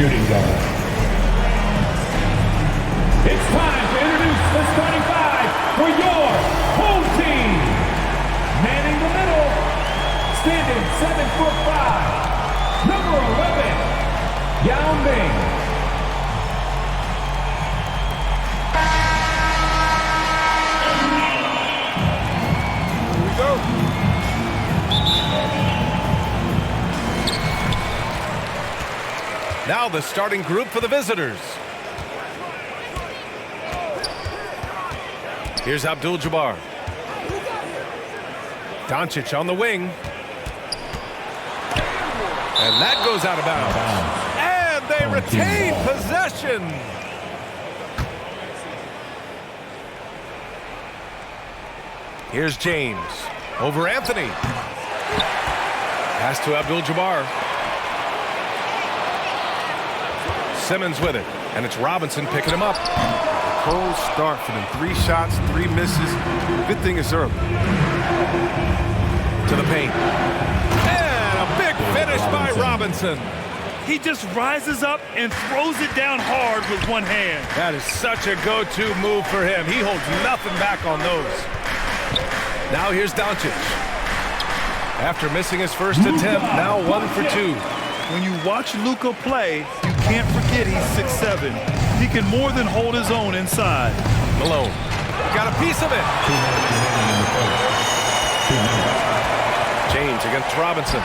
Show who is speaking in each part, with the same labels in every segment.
Speaker 1: shooting guard.
Speaker 2: It's time to introduce the starting five for your home team. Manning the middle, standing 7'5", number 11, Yao Ming.
Speaker 3: Now the starting group for the visitors. Here's Abdul-Jabbar. Doncic on the wing. And that goes out of bounds. And they retain possession. Here's James over Anthony. Pass to Abdul-Jabbar. Simmons with it, and it's Robinson picking him up.
Speaker 4: Cold start for them. 3 shots, 3 misses. Good thing it's early.
Speaker 3: To the paint. And a big finish by Robinson.
Speaker 5: He just rises up and throws it down hard with one hand.
Speaker 3: That is such a go-to move for him. He holds nothing back on those. Now here's Doncic. After missing his first attempt, now 1 for 2.
Speaker 5: When you watch Luka play, you can't forget he's 6'7". He can more than hold his own inside.
Speaker 3: Malone got a piece of it. James against Robinson.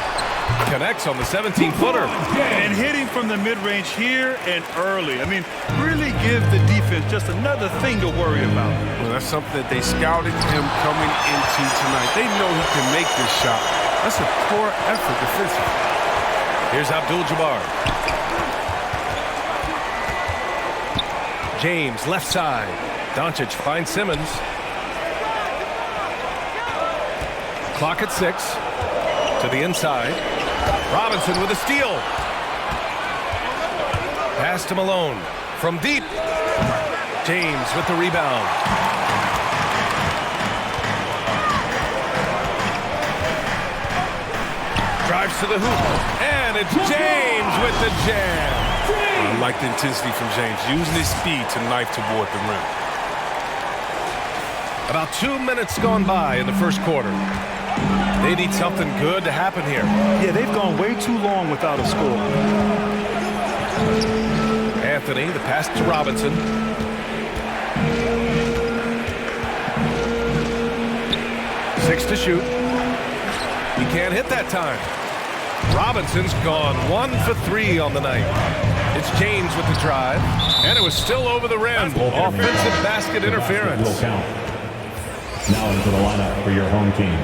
Speaker 3: Connects on the 17-footer.
Speaker 5: And hitting from the mid-range here and early. I mean, really give the defense just another thing to worry about.
Speaker 4: Well, that's something that they scouted him coming into tonight. They know he can make this shot. That's a poor effort defensively.
Speaker 3: Here's Abdul-Jabbar. James, left side. Doncic finds Simmons. Clock at 6. To the inside. Robinson with a steal. Pass to Malone. From deep. James with the rebound. Drives to the hoop. And it's James with the jam.
Speaker 4: I like the intensity from James, using his speed to knife toward the rim.
Speaker 3: About 2 minutes gone by in the first quarter. They need something good to happen here.
Speaker 5: Yeah, they've gone way too long without a score.
Speaker 3: Anthony, the pass to Robinson. Six to shoot. He can't hit that time. Robinson's gone 1 for 3 on the night. It's James with the drive, and it was still over the rim. Offensive basket interference.
Speaker 1: Will count. Now into the lineup for your home team.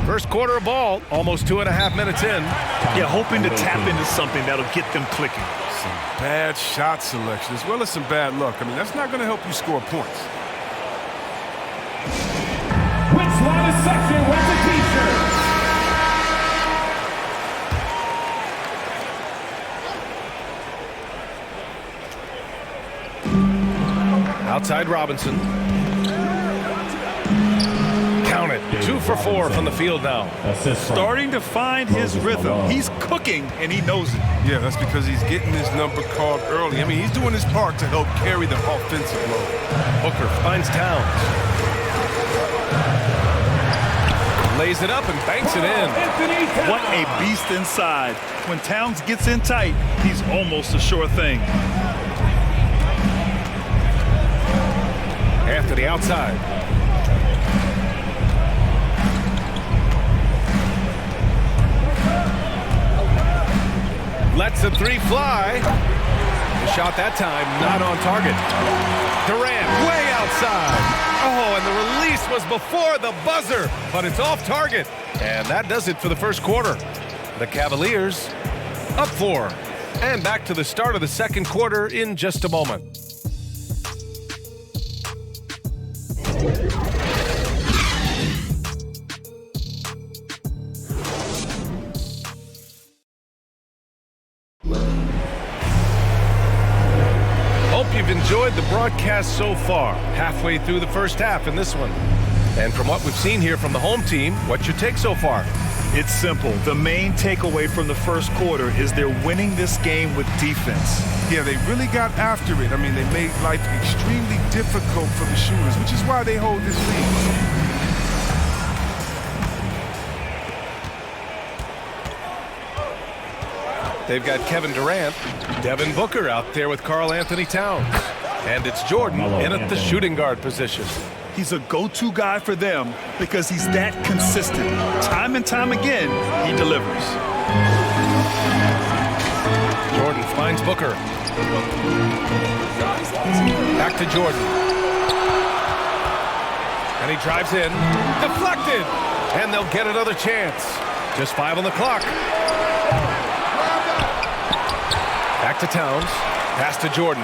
Speaker 3: First quarter of ball, almost 2.5 minutes in.
Speaker 5: Yeah, hoping to tap into something that'll get them clicking.
Speaker 4: Some bad shot selection as well as some bad luck. I mean, that's not going to help you score points.
Speaker 2: Which line of section with the t-shirt?
Speaker 3: Outside Robinson. Count it. 2 for 4 from the field now.
Speaker 5: Starting to find his rhythm. He's cooking, and he knows it.
Speaker 4: Yeah, that's because he's getting his number called early. I mean, he's doing his part to help carry the offensive load.
Speaker 3: Booker finds Towns. Lays it up and banks it in.
Speaker 5: What a beast inside. When Towns gets in tight, he's almost a sure thing.
Speaker 3: Anthony outside. Lets the 3 fly. The shot that time not on target. Durant way outside. Oh, and the release was before the buzzer, but it's off target. And that does it for the first quarter. The Cavaliers up 4. And back to the start of the second quarter in just a moment. Hope you've enjoyed the broadcast so far. Halfway through the first half in this one. And from what we've seen here from the home team, what's your take so far?
Speaker 5: It's simple. The main takeaway from the first quarter is they're winning this game with defense.
Speaker 4: Yeah, they really got after it. I mean, they made life extremely difficult for the shooters, which is why they hold this lead.
Speaker 3: They've got Kevin Durant, Devin Booker out there with Karl Anthony Towns. And it's Jordan in at the shooting guard position.
Speaker 5: He's a go-to guy for them because he's that consistent. Time and time again, he delivers.
Speaker 3: Jordan finds Booker. Back to Jordan. And he drives in. Deflected! And they'll get another chance. Just 5 on the clock. Back to Towns. Pass to Jordan.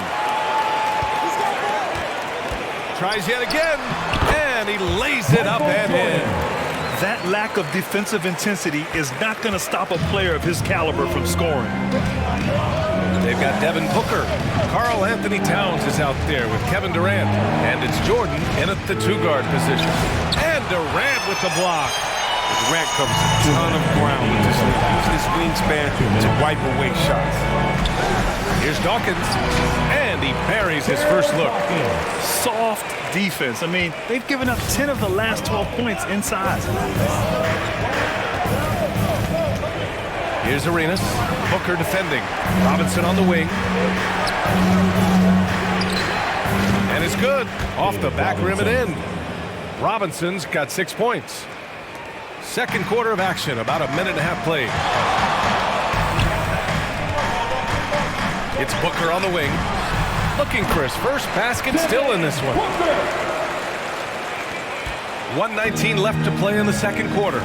Speaker 3: Tries yet again. And he lays it up and in.
Speaker 5: That lack of defensive intensity is not going to stop a player of his caliber from scoring.
Speaker 3: They've got Devin Booker. Karl Anthony Towns is out there with Kevin Durant. And it's Jordan in at the 2-guard position. And Durant with the block.
Speaker 4: Durant covers a ton of ground with this lead. Using his wingspan to wipe away shots.
Speaker 3: Here's Dawkins. And he buries his first look.
Speaker 5: Soft defense. I mean, they've given up 10 of the last 12 points inside.
Speaker 3: Here's Arenas. Booker defending. Robinson on the wing. And it's good. Off the back rim and in. Robinson's got 6 points. Second quarter of action. About a minute and a half played. It's Booker on the wing. Looking for his first basket, still in this one. 1:19 left to play in the second quarter.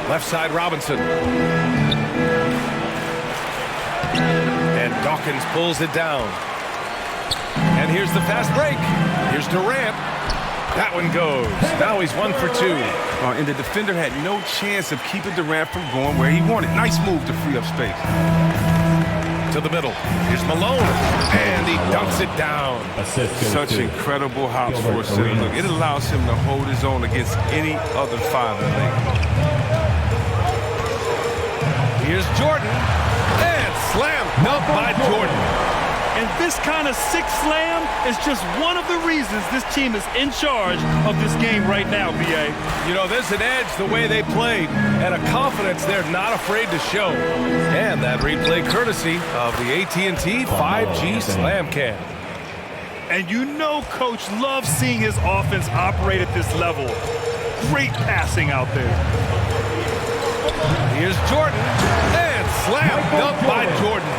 Speaker 3: Left side, Robinson. And Dawkins pulls it down. And here's the fast break. Here's Durant. That one goes. Now he's 1 for 2.
Speaker 4: And the defender had no chance of keeping Durant from going where he wanted. Nice move to free up space.
Speaker 3: To the middle. Here's Malone. And he dunks it down.
Speaker 4: Such incredible hops for a center. Look, it allows him to hold his own against any other 5 in the league.
Speaker 3: Here's Jordan. And slammed up by Jordan.
Speaker 5: And this kind of sick slam is just one of the reasons this team is in charge of this game right now, B.A.
Speaker 3: You know, there's an edge the way they played and a confidence they're not afraid to show. And that replay courtesy of the AT&T 5G Slam Cam.
Speaker 5: And you know Coach loves seeing his offense operate at this level. Great passing out there.
Speaker 3: Here's Jordan. And slammed up by Jordan.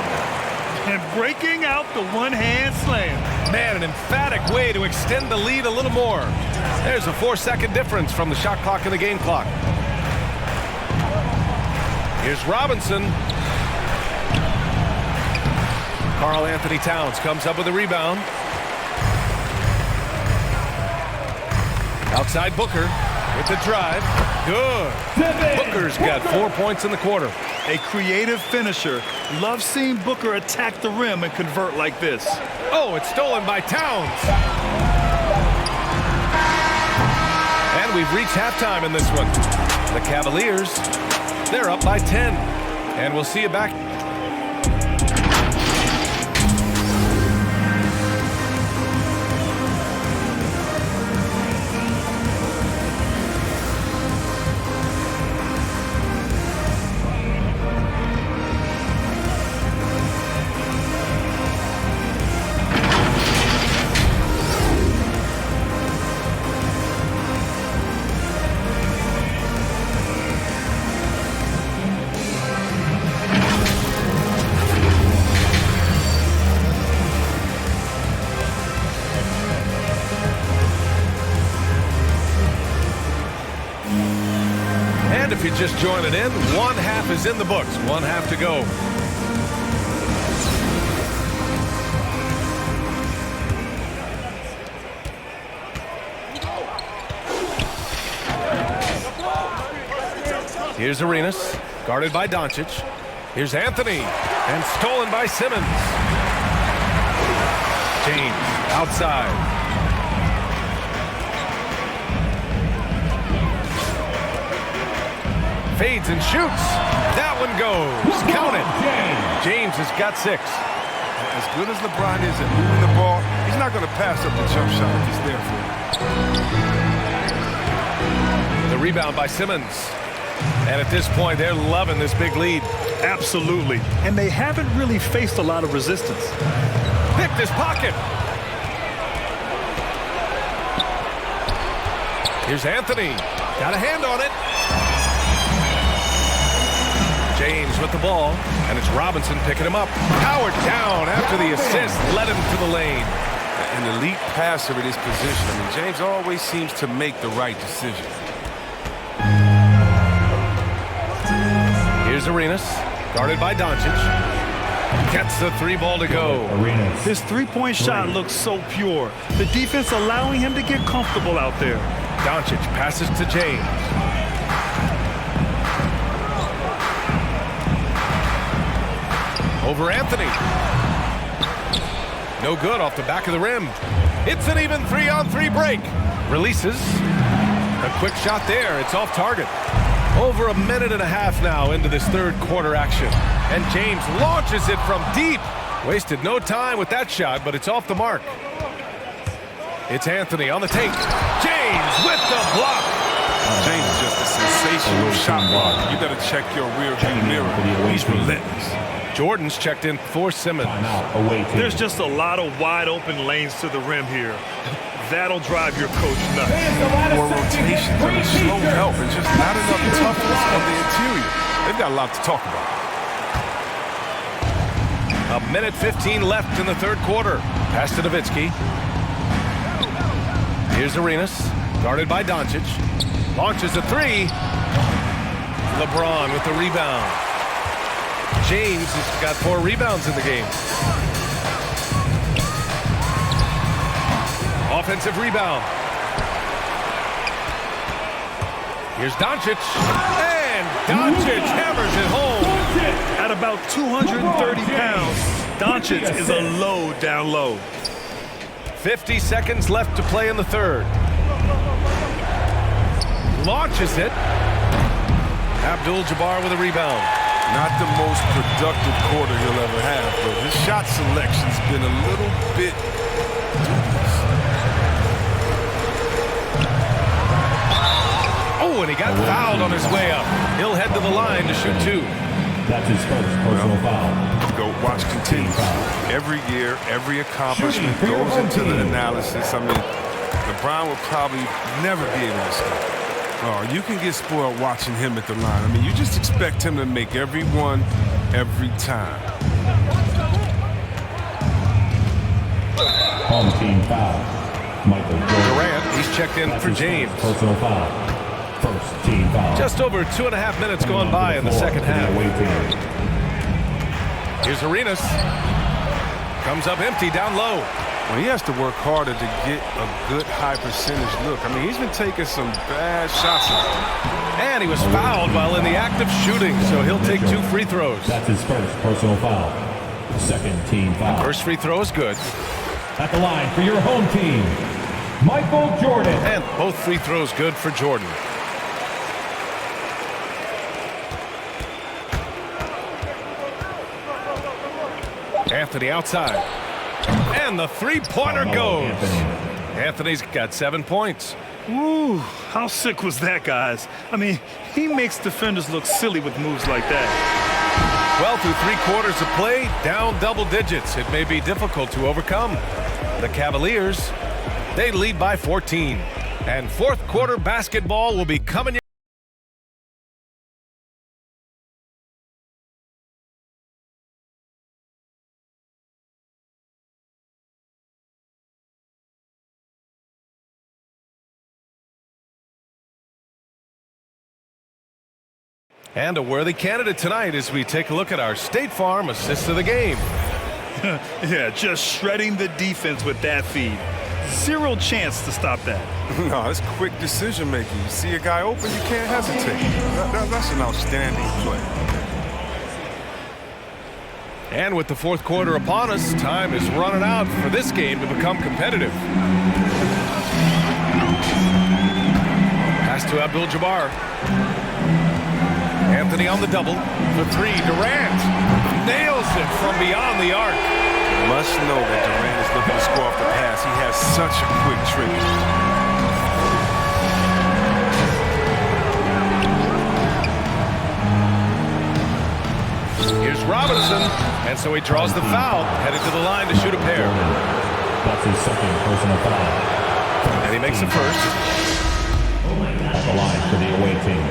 Speaker 5: And breaking out the one-hand slam.
Speaker 3: Man, an emphatic way to extend the lead a little more. There's a 4-second difference from the shot clock and the game clock. Here's Robinson. Karl Anthony Towns comes up with a rebound. Outside Booker with the drive. Good. Booker's got 4 points in the quarter.
Speaker 5: A creative finisher. Loves seeing Booker attack the rim and convert like this.
Speaker 3: Oh, it's stolen by Towns. And we've reached halftime in this one. The Cavaliers, they're up by 10. And we'll see you back. If you're just joining in, 1 half is in the books. 1 half to go. Here's Arenas, guarded by Doncic. Here's Anthony, and stolen by Simmons. James outside. fades and shoots. That one goes. Count it. James has got 6.
Speaker 4: As good as LeBron is at moving the ball, he's not going to pass up the jump shot if it's there for him.
Speaker 3: The rebound by Simmons. And at this point, they're loving this big lead.
Speaker 5: Absolutely. And they haven't really faced a lot of resistance.
Speaker 3: Picked his pocket. Here's Anthony. Got a hand on it. James with the ball, and it's Robinson picking him up. Powered down after the assist, led him to the lane.
Speaker 4: An elite passer in his position. I mean, James always seems to make the right decision.
Speaker 3: Here's Arenas, guarded by Doncic. Gets the 3 ball to go.
Speaker 5: His three-point shot looks so pure. The defense allowing him to get comfortable out there.
Speaker 3: Doncic passes to James. Over Anthony. No good off the back of the rim. It's an even 3-on-3 break. Releases. A quick shot there. It's off target. Over a minute and a half now into this third quarter action. And James launches it from deep. Wasted no time with that shot, but it's off the mark. It's Anthony on the take. James with the block.
Speaker 4: James is just a sensational shot blocker. You better check your rear view mirror. He's relentless.
Speaker 3: Jordan's checked in for Simmons.
Speaker 5: There's just a lot of wide open lanes to the rim here. That'll drive your coach nuts.
Speaker 4: More rotations. I mean, slow help. It's just not enough toughness on the interior. They've got a lot to talk about.
Speaker 3: A minute 15 left in the third quarter. Pass to Nowitzki. Here's Arenas, guarded by Doncic. Launches a 3. LeBron with the rebound. James has got 4 rebounds in the game. Offensive rebound. Here's Doncic. And Doncic hammers it home.
Speaker 5: At about 230 pounds, Doncic is a low down low.
Speaker 3: 50 seconds left to play in the third. Launches it. Abdul-Jabbar with a rebound.
Speaker 4: Not the most productive quarter he'll ever have, but his shot selection's been a little bit dubious.
Speaker 3: Oh, and he got fouled on his way up. He'll head to the line to shoot 2.
Speaker 1: That's his first personal foul.
Speaker 4: Go watch continue. Every year, every accomplishment goes into the analysis. I mean, LeBron would probably never be able to score. Oh, you can get spoiled watching him at the line. I mean, you just expect him to make every one, every time.
Speaker 1: Home team foul. Michael
Speaker 3: Durant, he's checked in for James.
Speaker 1: Personal foul. First team foul.
Speaker 3: Just over 2.5 minutes gone by in the second half. Here's Arenas. Comes up empty down low.
Speaker 4: Well, he has to work harder to get a good high percentage look. I mean, he's been taking some bad shots.
Speaker 3: And he was fouled while in the act of shooting, so he'll take 2 free throws.
Speaker 1: That's his first personal foul. Second team foul.
Speaker 3: First free throw is good.
Speaker 1: At the line for your home team, Michael Jordan.
Speaker 3: And both free throws good for Jordan. Anthony outside. And the three-pointer goes. Anthony's got 7 points.
Speaker 5: Ooh, how sick was that, guys? I mean, he makes defenders look silly with moves like that.
Speaker 3: Well, through 3 quarters of play, down double digits. It may be difficult to overcome. The Cavaliers, they lead by 14. And fourth quarter basketball will be coming. And a worthy candidate tonight as we take a look at our State Farm assist of the game.
Speaker 5: Yeah, just shredding the defense with that feed. 0 chance to stop that.
Speaker 4: No, it's quick decision making. You see a guy open, you can't hesitate. That's an outstanding play.
Speaker 3: And with the fourth quarter upon us, time is running out for this game to become competitive. Pass to Abdul-Jabbar. Anthony on the double. For three, Durant nails it from beyond the arc.
Speaker 4: You must know that Durant is looking to score off the pass. He has such a quick trigger.
Speaker 3: Here's Robinson, and so he draws the foul, headed to the line to shoot a pair.
Speaker 1: That's his second personal foul.
Speaker 3: And he makes the first.
Speaker 1: At the line for the away team,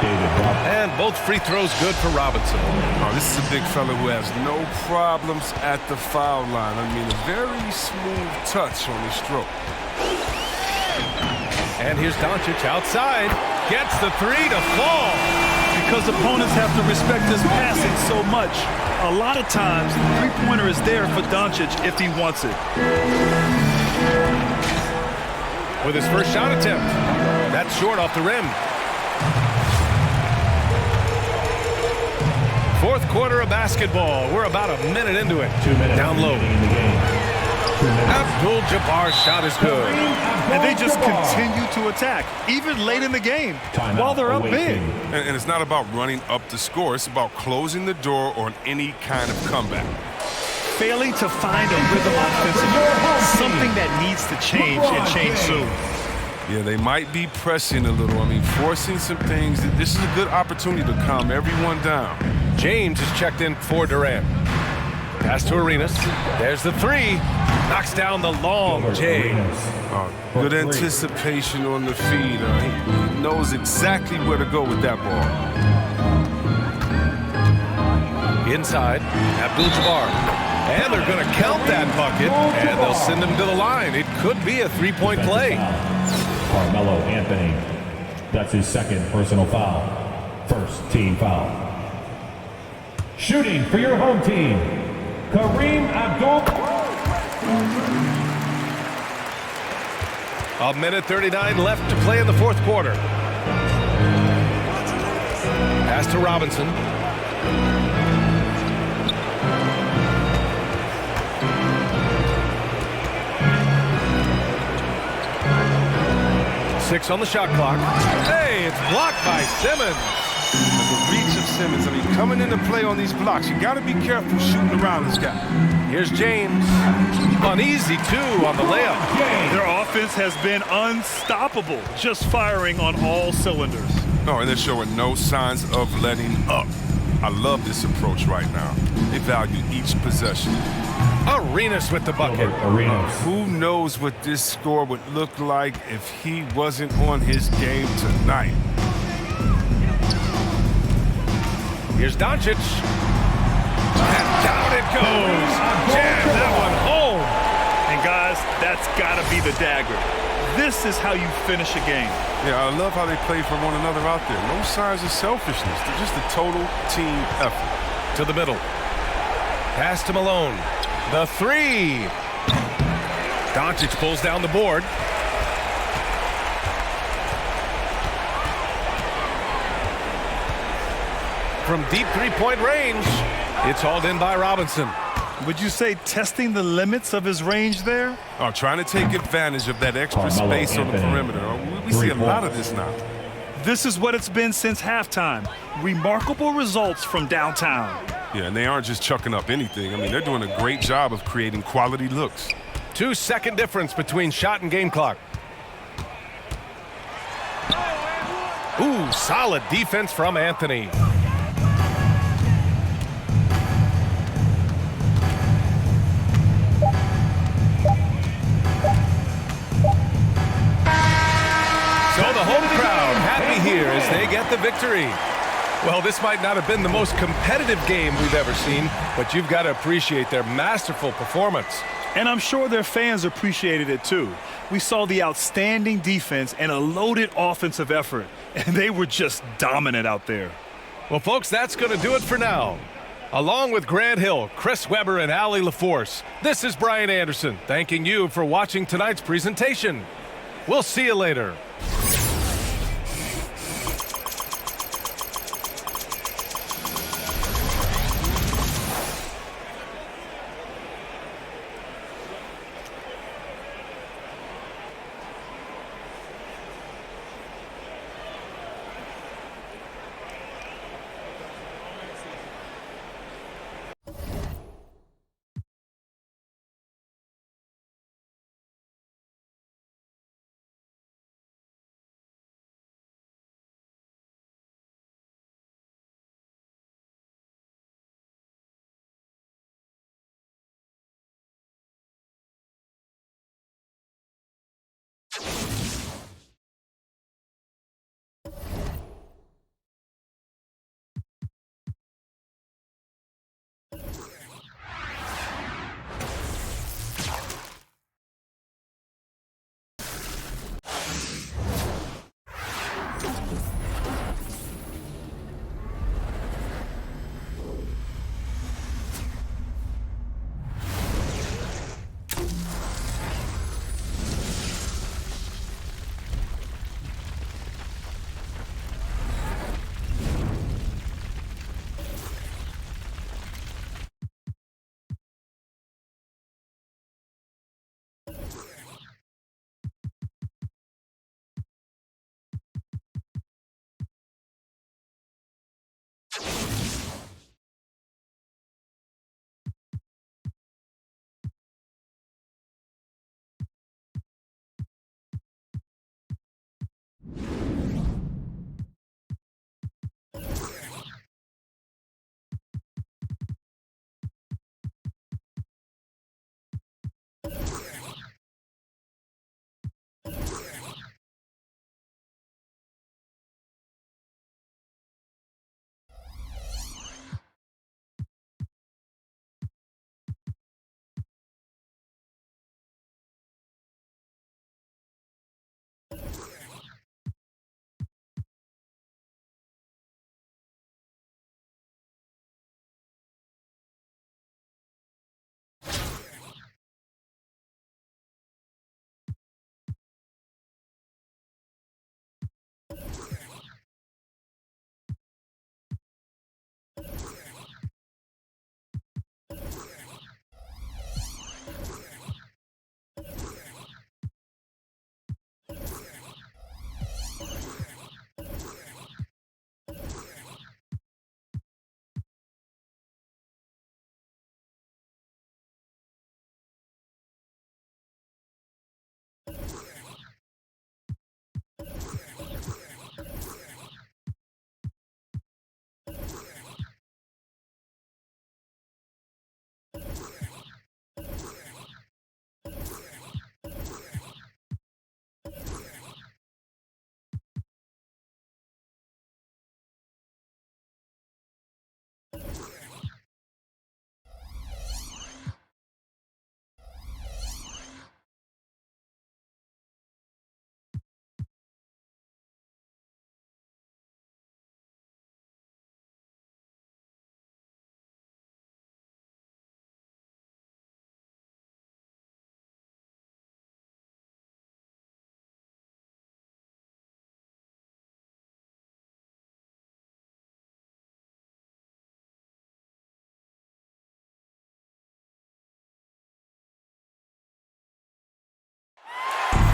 Speaker 1: David Robinson.
Speaker 3: And both free throws good for Robinson.
Speaker 4: Oh, this is a big fella who has no problems at the foul line. I mean, a very smooth touch on his stroke.
Speaker 3: And here's Doncic outside. Gets the three to fall.
Speaker 5: Because opponents have to respect his passing so much. A lot of times, the three-pointer is there for Doncic if he wants it.
Speaker 3: With his first shot attempt. That's short off the rim. Fourth quarter of basketball. We're about a minute into it.
Speaker 1: 2 minutes
Speaker 3: down low.
Speaker 1: in the game. 2 minutes.
Speaker 3: Abdul-Jabbar's shot is good.
Speaker 5: And they just continue to attack, even late in the game, while they're up big.
Speaker 4: And it's not about running up the score. It's about closing the door on any kind of comeback.
Speaker 5: Failing to find a rhythm offensively, something that needs to change and change soon.
Speaker 4: Yeah, they might be pressing a little. I mean, forcing some things. This is a good opportunity to calm everyone down.
Speaker 3: James is checked in for Durant. Pass to Arenas. There's the three. Knocks down the long James.
Speaker 4: Good anticipation on the feed. He knows exactly where to go with that ball.
Speaker 3: Inside, Abdul-Jabbar. And they're going to count that bucket, and they'll send him to the line. It could be a three-point play.
Speaker 1: Carmelo Anthony. That's his second personal foul. First team foul. Shooting for your home team, Kareem Abdul.
Speaker 3: A minute 39 left to play in the fourth quarter. Pass to Robinson. Six on the shot clock. Hey, it's blocked by Simmons.
Speaker 4: But the reach of Simmons, I mean, coming into play on these blocks, you got to be careful shooting around this guy.
Speaker 3: Here's James. Uneasy, too, on the layup.
Speaker 5: Their offense has been unstoppable, just firing on all cylinders.
Speaker 4: No, and they're showing no signs of letting up. I love this approach right now. They value each possession.
Speaker 3: Arenas with the bucket.
Speaker 4: Who knows what this score would look like if he wasn't on his game tonight.
Speaker 3: Here's Doncic. And down it goes. Jam that one home.
Speaker 5: And guys, that's got to be the dagger. This is how you finish a game.
Speaker 4: Yeah, I love how they play for one another out there. No signs of selfishness. They're just a total team effort.
Speaker 3: To the middle. Pass to Malone. The three. Doncic pulls down the board. From deep three-point range, it's hauled in by Robinson.
Speaker 5: Would you say testing the limits of his range there?
Speaker 4: Trying to take advantage of that extra space on the perimeter. We see a lot of this now.
Speaker 5: This is what it's been since halftime. Remarkable results from downtown.
Speaker 4: Yeah, and they aren't just chucking up anything. I mean, they're doing a great job of creating quality looks.
Speaker 3: 2-second difference between shot and game clock. Ooh, solid defense from Anthony. So the home crowd happy here as they get the victory. Well, this might not have been the most competitive game we've ever seen, but you've got to appreciate their masterful performance.
Speaker 5: And I'm sure their fans appreciated it too. We saw the outstanding defense and a loaded offensive effort, and they were just dominant out there.
Speaker 3: Well, folks, that's going to do it for now. Along with Grant Hill, Chris Webber, and Allie LaForce, this is Brian Anderson thanking you for watching tonight's presentation. We'll see you later.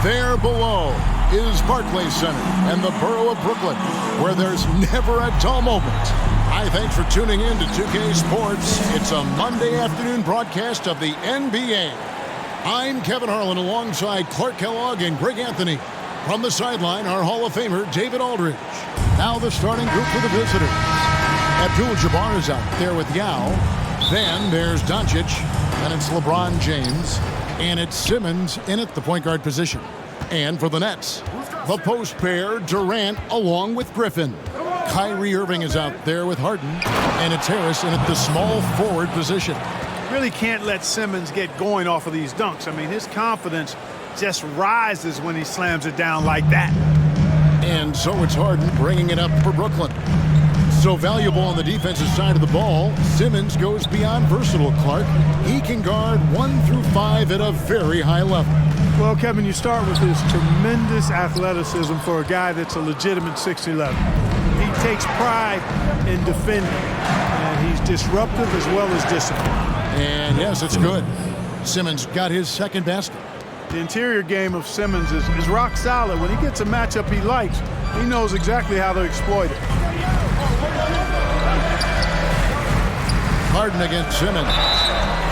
Speaker 6: There below is Barclays Center and the borough of Brooklyn, where there's never a dull moment. Hi, thanks for tuning in to 2K Sports. It's a Monday afternoon broadcast of the NBA. I'm Kevin Harlan alongside Clark Kellogg and Greg Anthony. From the sideline, our Hall of Famer, David Aldridge. Now the starting group for the visitors. Abdul-Jabbar is out there with Yao. Then there's Doncic, and it's LeBron James. And it's Simmons in at the point guard position. And for the Nets, the post pair, Durant along with Griffin. Kyrie Irving is out there with Harden. And it's Harris in at the small forward position.
Speaker 5: Really can't let Simmons get going off of these dunks. I mean, his confidence just rises when he slams it down like that.
Speaker 6: And so it's Harden bringing it up for Brooklyn. So valuable on the defensive side of the ball, Simmons goes beyond versatile, Clark. He can guard 1 through 5 at a very high level.
Speaker 5: Well, Kevin, you start with his tremendous athleticism for a guy that's a legitimate 6'11". He takes pride in defending, and he's disruptive as well as disciplined.
Speaker 6: And yes, it's good. Simmons got his second basket.
Speaker 5: The interior game of Simmons is rock solid. When he gets a matchup he likes, he knows exactly how to exploit it.
Speaker 6: Harden against Simmons.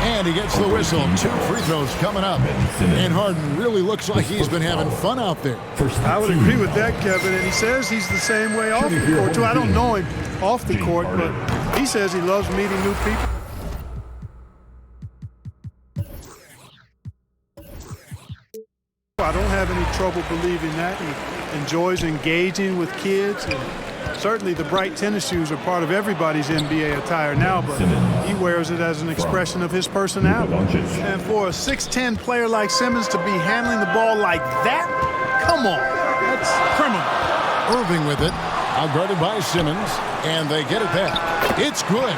Speaker 6: And he gets the whistle. 2 free throws coming up. And Harden really looks like he's been having fun out there.
Speaker 5: I would agree with that, Kevin. And he says he's the same way off the court, too. I don't know him off the court, but he says he loves meeting new people. I don't have any trouble believing that. He enjoys engaging with kids. And certainly the bright tennis shoes are part of everybody's NBA attire now, but he wears it as an expression of his personality. And for a 6'10" player like Simmons to be handling the ball like that, come on, that's criminal.
Speaker 6: Irving with it, outguarded by Simmons, and they get it back. It's good.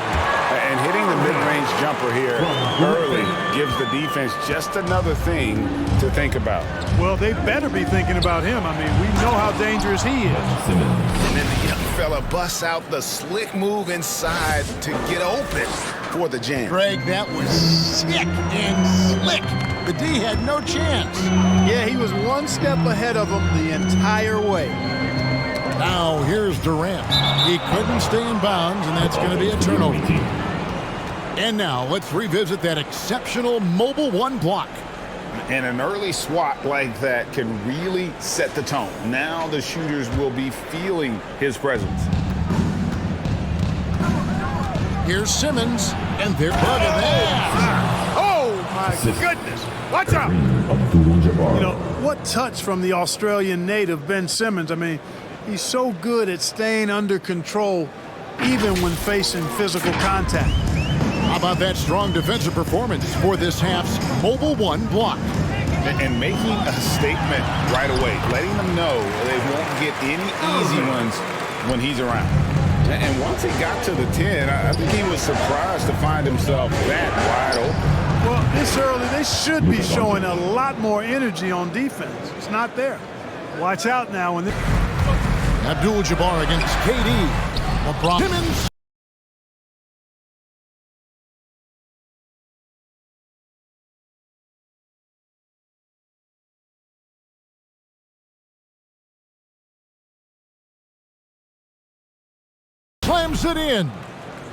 Speaker 7: And hitting the mid-range jumper here early gives the defense just another thing to think about.
Speaker 5: Well, they better be thinking about him. I mean, we know how dangerous he is.
Speaker 8: And then the young fella busts out the slick move inside to get open for the jam.
Speaker 6: Greg, that was sick and slick. The D had no chance.
Speaker 5: Yeah, he was one step ahead of him the entire way.
Speaker 6: Now here's Durant. He couldn't stay in bounds, and that's going to be a turnover. And now let's revisit that exceptional mobile 1 block.
Speaker 7: And an early swat like that can really set the tone. Now the shooters will be feeling his presence.
Speaker 6: Here's Simmons, and they're bugging that.
Speaker 5: Oh, my goodness. Watch out. You know, what touch from the Australian native, Ben Simmons. I mean, he's so good at staying under control even when facing physical contact.
Speaker 6: How about that strong defensive performance for this half's mobile 1 block?
Speaker 7: And making a statement right away, letting them know they won't get any easy ones when he's around. And once he got to the 10, I think he was surprised to find himself that wide open.
Speaker 5: Well, this early, they should be showing a lot more energy on defense. It's not there. Watch out now. When
Speaker 6: Abdul-Jabbar against KD. LeBron. Simmons. Slams it in.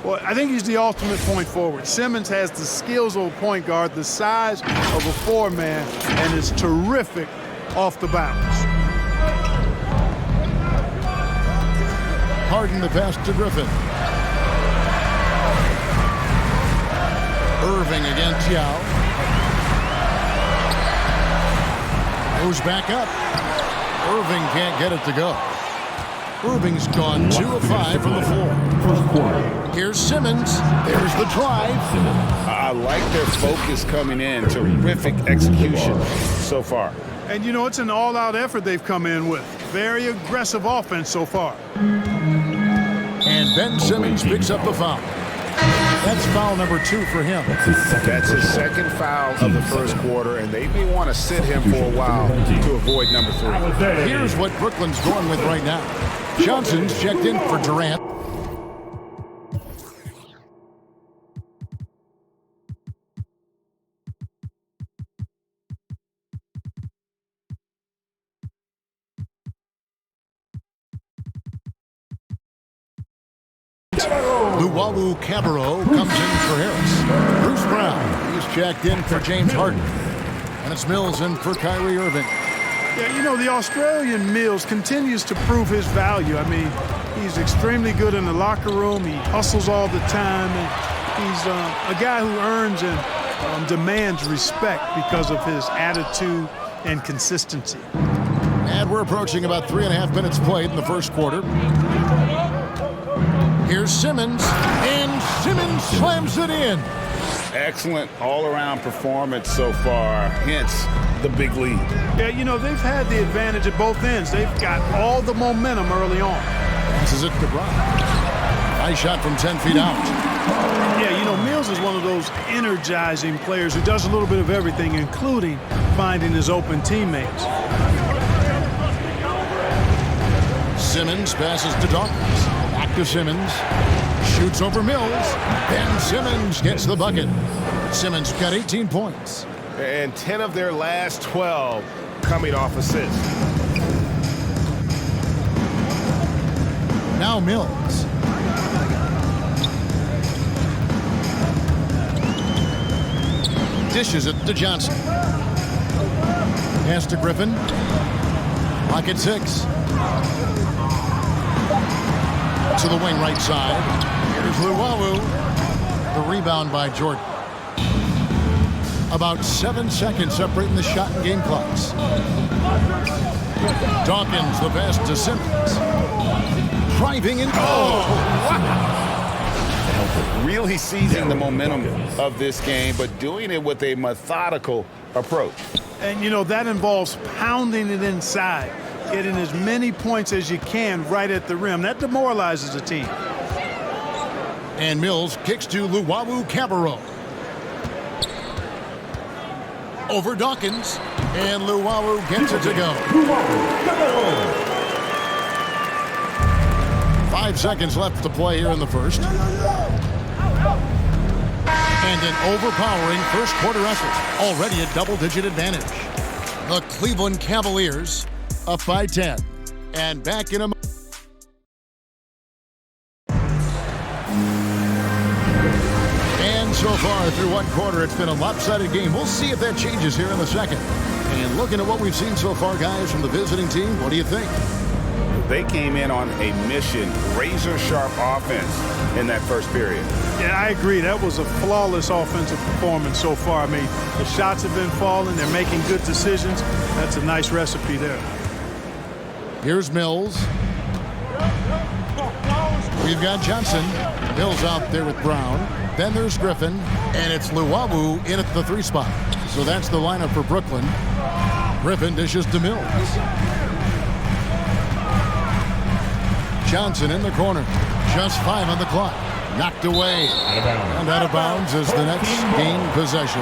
Speaker 5: Well, I think he's the ultimate point forward. Simmons has the skills of a point guard, the size of a 4-man, and is terrific off the bounce.
Speaker 6: Harden the pass to Griffin. Irving against Yao. Goes back up. Irving can't get it to go. Irving's gone 2 of 5 from the floor. Here's Simmons. There's the drive.
Speaker 7: I like their focus coming in. Terrific execution so far.
Speaker 5: And, you know, it's an all-out effort they've come in with. Very aggressive offense so far.
Speaker 6: And Ben Simmons picks up the foul. That's foul number 2 for him.
Speaker 7: That's his second foul of the first quarter, and they may want to sit him for a while to avoid number 3.
Speaker 6: Here's what Brooklyn's going with right now. Johnson's checked in for Durant. Luwawu Cabarrot comes in for Harris. Bruce Brown, he's checked in for James Harden. And it's Mills in for Kyrie Irving.
Speaker 5: Yeah, you know, the Australian Mills continues to prove his value. I mean, he's extremely good in the locker room. He hustles all the time. And he's a guy who earns and demands respect because of his attitude and consistency.
Speaker 6: And we're approaching about 3.5 minutes played in the first quarter. Here's Simmons, and Simmons slams it in.
Speaker 7: Excellent all-around performance so far, hence the big lead.
Speaker 5: Yeah, you know, they've had the advantage at both ends. They've got all the momentum early on.
Speaker 6: Passes it to LeBron. Nice shot from 10 feet out.
Speaker 5: Yeah, you know, Mills is one of those energizing players who does a little bit of everything, including finding his open teammates.
Speaker 6: Simmons passes to Dawkins. Back to Simmons. Shoots over Mills. Ben Simmons gets the bucket. Simmons got 18 points.
Speaker 3: And 10 of their last 12 coming off assists.
Speaker 6: Now Mills. Dishes it to Johnson. Pass to Griffin. Pocket 6. To the wing right side. Here's Luwawu. The rebound by Jordan. About 7 seconds separating the shot and game clocks. Dawkins, the pass to Simmons. Driving in.
Speaker 7: Really seizing the momentum of this game, but doing it with a methodical approach.
Speaker 5: And, you know, that involves pounding it inside, getting as many points as you can right at the rim. That demoralizes a team.
Speaker 6: And Mills kicks to Luwawu Cabarrot. Over Dawkins. And Luwawu gets it to go. 5 seconds left to play here in the first. And an overpowering first quarter effort. Already a double-digit advantage. The Cleveland Cavaliers up by 10. And back in a... And so far through one quarter, it's been a lopsided game. We'll see if that changes here in the second. And looking at what we've seen so far, guys, from the visiting team, what do you think?
Speaker 7: They came in on a mission, razor-sharp offense in that first period.
Speaker 5: Yeah, I agree. That was a flawless offensive performance so far. I mean, the shots have been falling. They're making good decisions. That's a nice recipe there.
Speaker 6: Here's Mills. We've got Johnson. Mills out there with Brown. Then there's Griffin. And it's Luwawu in at the 3 spot. So that's the lineup for Brooklyn. Griffin dishes to Mills. Johnson in the corner. Just 5 on the clock. Knocked away. And out of bounds as the Nets gain possession.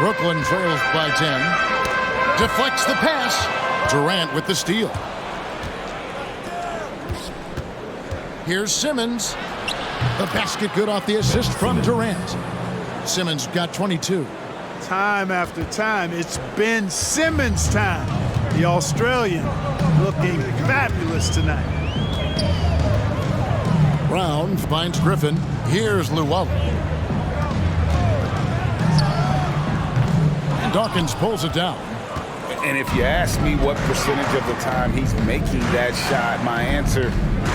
Speaker 6: Brooklyn trails by 10. Deflects the pass. Durant with the steal. Here's Simmons. The basket good off the assist from Durant. Simmons got 22.
Speaker 5: Time after time, it's Ben Simmons' time. The Australian looking fabulous tonight.
Speaker 6: Brown finds Griffin. Here's Luwawu. And Dawkins pulls it down.
Speaker 7: And if you ask me what percentage of the time he's making that shot, my answer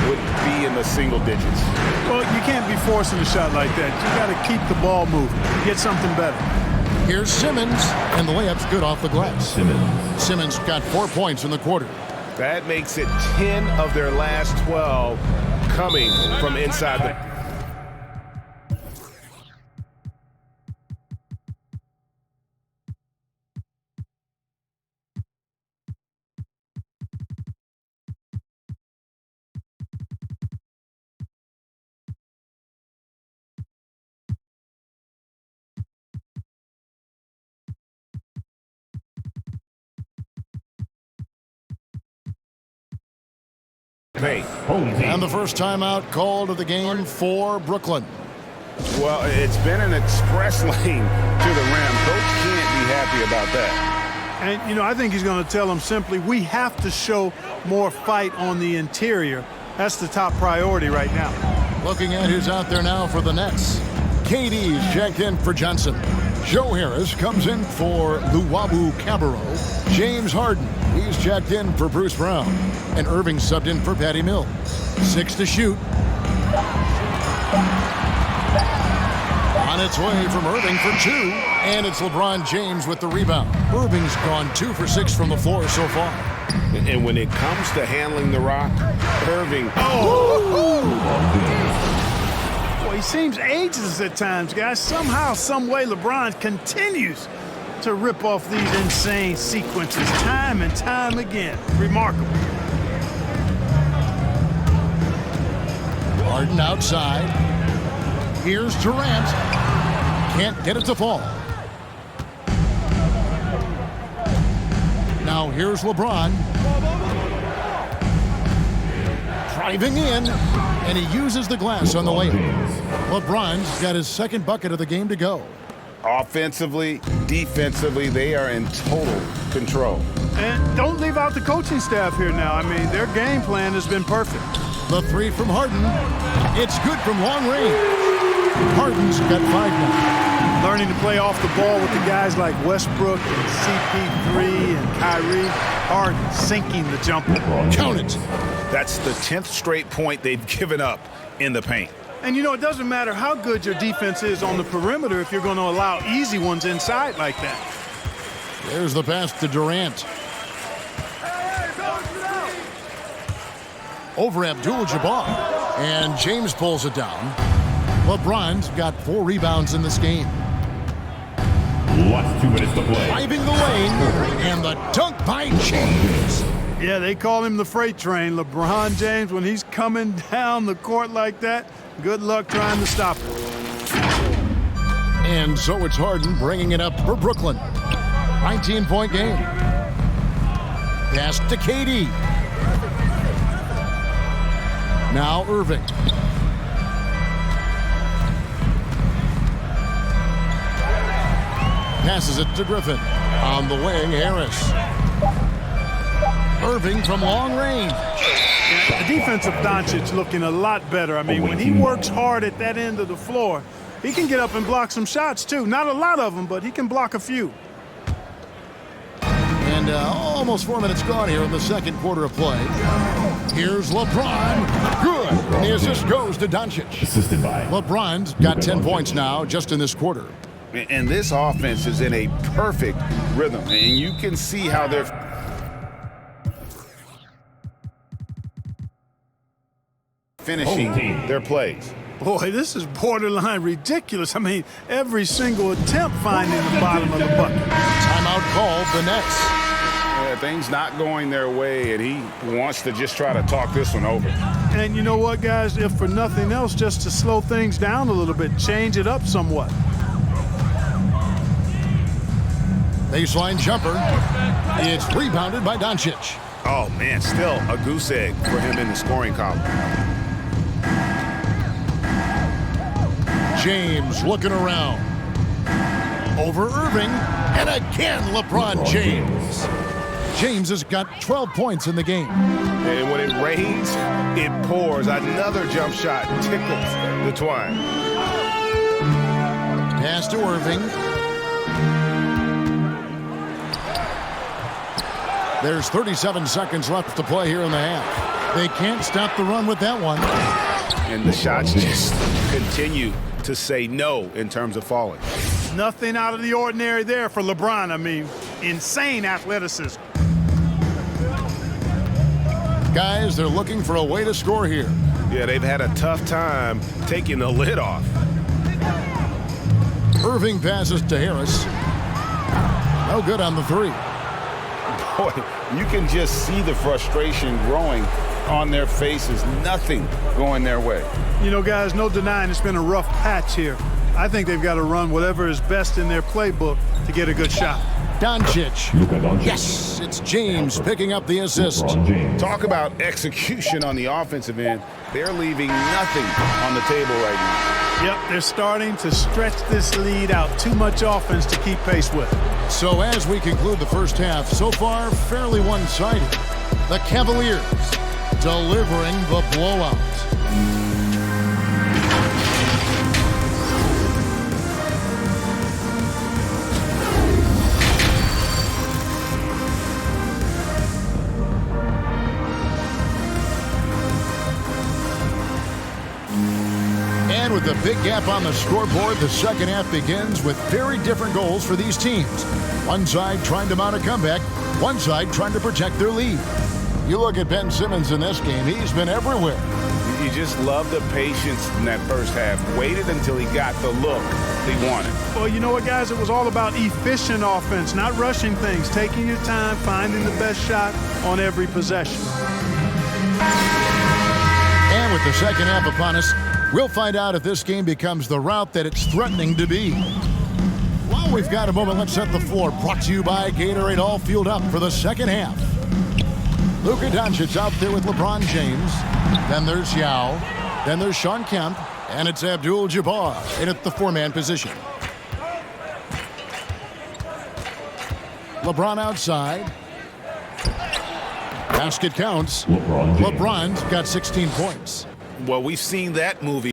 Speaker 7: would be in the single digits.
Speaker 5: Well, you can't be forcing a shot like that. You got to keep the ball moving. Get something better.
Speaker 6: Here's Simmons, and the layup's good off the glass. Simmons got 4 points in the quarter.
Speaker 3: That makes it 10 of their last 12 coming from inside the...
Speaker 6: And the first timeout called of the game for Brooklyn.
Speaker 7: Well, it's been an express lane to the rim. Coach can't be happy about that.
Speaker 5: And, you know, I think he's going to tell them simply, we have to show more fight on the interior. That's the top priority right now.
Speaker 6: Looking at who's out there now for the Nets. KD's checked in for Johnson. Joe Harris comes in for Luwawu Cabarro. James Harden, he's checked in for Bruce Brown. And Irving subbed in for Patty Mills. 6 to shoot. On its way from Irving for 2. And it's LeBron James with the rebound. Irving's gone 2 for 6 from the floor so far.
Speaker 7: And when it comes to handling the rock, Irving.
Speaker 5: Well, he seems ageless at times, guys. Somehow, some way, LeBron continues to rip off these insane sequences time and time again. Remarkable.
Speaker 6: Harden outside. Here's Durant. Can't get it to fall. Now here's LeBron. Driving in, and he uses the glass on the layup. LeBron's got his second bucket of the game to go.
Speaker 7: Offensively, defensively, they are in total control.
Speaker 5: And don't leave out the coaching staff here now. I mean, their game plan has been perfect.
Speaker 6: The 3 from Harden. It's good from long range. Harden's got 5 now.
Speaker 5: Learning to play off the ball with the guys like Westbrook and CP3 and Kyrie. Harden sinking the jumper.
Speaker 6: Count it.
Speaker 7: That's the 10th straight point they've given up in the paint.
Speaker 5: And, you know, it doesn't matter how good your defense is on the perimeter if you're going to allow easy ones inside like that.
Speaker 6: There's the pass to Durant. Over Abdul-Jabbar. And James pulls it down. LeBron's got 4 rebounds in this game.
Speaker 1: Last 2 minutes to play.
Speaker 6: Driving the lane. And the dunk by James.
Speaker 5: Yeah, they call him the freight train. LeBron James, when he's coming down the court like that, good luck trying to stop him.
Speaker 6: And so it's Harden bringing it up for Brooklyn. 19-point game. Pass to KD. Now Irving. Passes it to Griffin. On the wing, Harris. Irving from long range.
Speaker 5: The defense of Doncic looking a lot better. I mean, when he works hard at that end of the floor, he can get up and block some shots, too. Not a lot of them, but he can block a few.
Speaker 6: And almost 4 minutes gone here in the second quarter of play. Here's LeBron. Good. And the assist goes to Doncic.
Speaker 1: Assisted by
Speaker 6: LeBron's got 10 points now just in this quarter.
Speaker 7: And this offense is in a perfect rhythm. And you can see how they're finishing their plays.
Speaker 5: Boy, this is borderline ridiculous. I mean, every single attempt finding the bottom of the bucket.
Speaker 6: Timeout called the Nets.
Speaker 7: Things not going their way, and he wants to just try to talk this one over.
Speaker 5: And you know what, guys? If for nothing else, just to slow things down a little bit, change it up somewhat.
Speaker 6: Baseline jumper. It's rebounded by Doncic.
Speaker 7: Oh, man, still a goose egg for him in the scoring column.
Speaker 6: James looking around. Over Irving. And again, LeBron James. James has got 12 points in the game.
Speaker 7: And when it rains, it pours. Another jump shot tickles the twine.
Speaker 6: Pass to Irving. There's 37 seconds left to play here in the half. They can't stop the run with that one.
Speaker 7: And the shots just continue to say no in terms of falling.
Speaker 5: Nothing out of the ordinary there for LeBron. I mean, insane athleticism.
Speaker 6: Guys, they're looking for a way to score here.
Speaker 7: Yeah, they've had a tough time taking the lid off.
Speaker 6: Irving passes to Harris. No good on the 3.
Speaker 7: Boy, you can just see the frustration growing on their faces. Nothing going their way.
Speaker 5: You know, guys, no denying it's been a rough patch here. I think they've got to run whatever is best in their playbook to get a good shot.
Speaker 6: Doncic. Yes, it's James picking up the assist.
Speaker 7: Talk about execution on the offensive end. They're leaving nothing on the table right now.
Speaker 5: Yep, they're starting to stretch this lead out. Too much offense to keep pace with.
Speaker 6: So as we conclude the first half, so far fairly one-sided. The Cavaliers delivering the blowout. And with the big gap on the scoreboard, the second half begins with very different goals for these teams. One side trying to mount a comeback, one side trying to protect their lead. You look at Ben Simmons in this game, he's been everywhere.
Speaker 7: You just love the patience in that first half. Waited until he got the look he wanted.
Speaker 5: Well, you know what, guys? It was all about efficient offense, not rushing things, taking your time, finding the best shot on every possession.
Speaker 6: And with the second half upon us, we'll find out if this game becomes the route that it's threatening to be. While we've got a moment, let's set the floor. Brought to you by Gatorade, all fueled up for the second half. Luka Doncic out there with LeBron James. Then there's Yao. Then there's Shawn Kemp. And it's Abdul-Jabbar in at the four-man position. LeBron outside. Basket counts. LeBron's got 16 points.
Speaker 7: Well, we've seen that movie.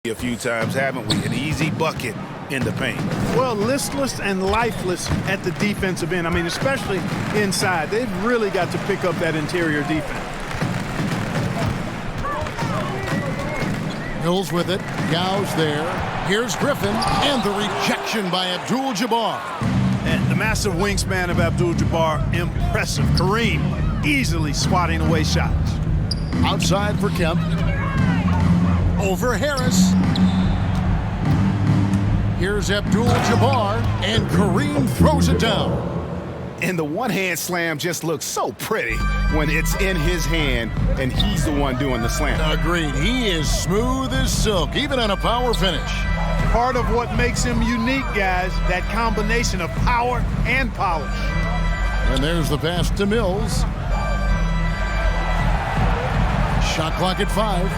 Speaker 7: A few times, haven't we? An easy bucket in the paint.
Speaker 5: Well, listless and lifeless at the defensive end. I mean, especially inside. They've really got to pick up that interior defense.
Speaker 6: Mills with it. Yao's there. Here's Griffin. And the rejection by Abdul-Jabbar.
Speaker 5: And the massive wingspan of Abdul-Jabbar, impressive. Kareem easily swatting away shots.
Speaker 6: Outside for Kemp. Over Harris. Here's Abdul-Jabbar, and Kareem throws it down.
Speaker 7: And the one-hand slam just looks so pretty when it's in his hand and he's the one doing the slam.
Speaker 6: Agreed. He is smooth as silk, even on a power finish.
Speaker 5: Part of what makes him unique, guys, that combination of power and polish.
Speaker 6: And there's the pass to Mills. Shot clock at 5.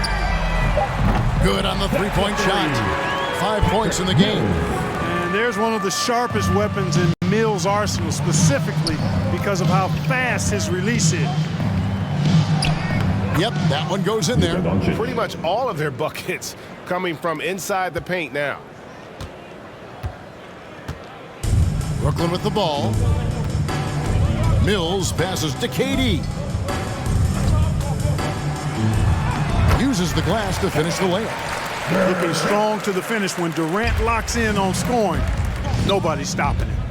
Speaker 6: Good on the three-point shot. 5 points in the game.
Speaker 5: And there's one of the sharpest weapons in Mills' arsenal, specifically because of how fast his release is.
Speaker 6: Yep, that one goes in there.
Speaker 3: Pretty much all of their buckets coming from inside the paint now.
Speaker 6: Brooklyn with the ball. Mills passes to KD. Uses the glass to finish the layup.
Speaker 5: Looking strong to the finish when Durant locks in on scoring. Nobody's stopping him.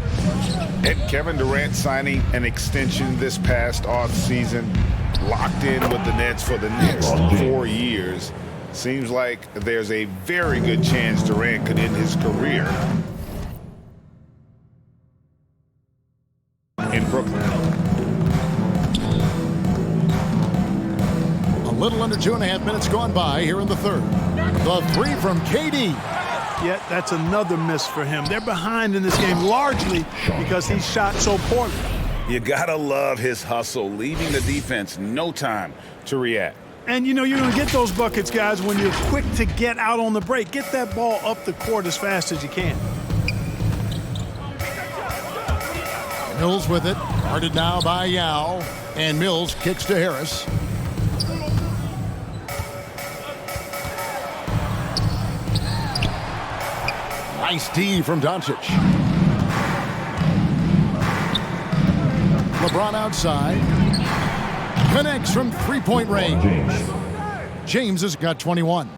Speaker 7: And Kevin Durant signing an extension this past offseason, locked in with the Nets for the next 4 years. Seems like there's a very good chance Durant could end his career in Brooklyn.
Speaker 6: A little under 2.5 minutes gone by here in the third. The three from KD.
Speaker 5: Yet that's another miss for him. They're behind in this game largely because he shot so poorly.
Speaker 7: You gotta love his hustle, leaving the defense no time to react.
Speaker 5: And you know you're going to get those buckets, guys, when you're quick to get out on the break. Get that ball up the court as fast as you can.
Speaker 6: Mills with it. Guarded now by Yao. And Mills kicks to Harris. Nice D from Doncic. LeBron outside. Connects from three-point range. James has got 21.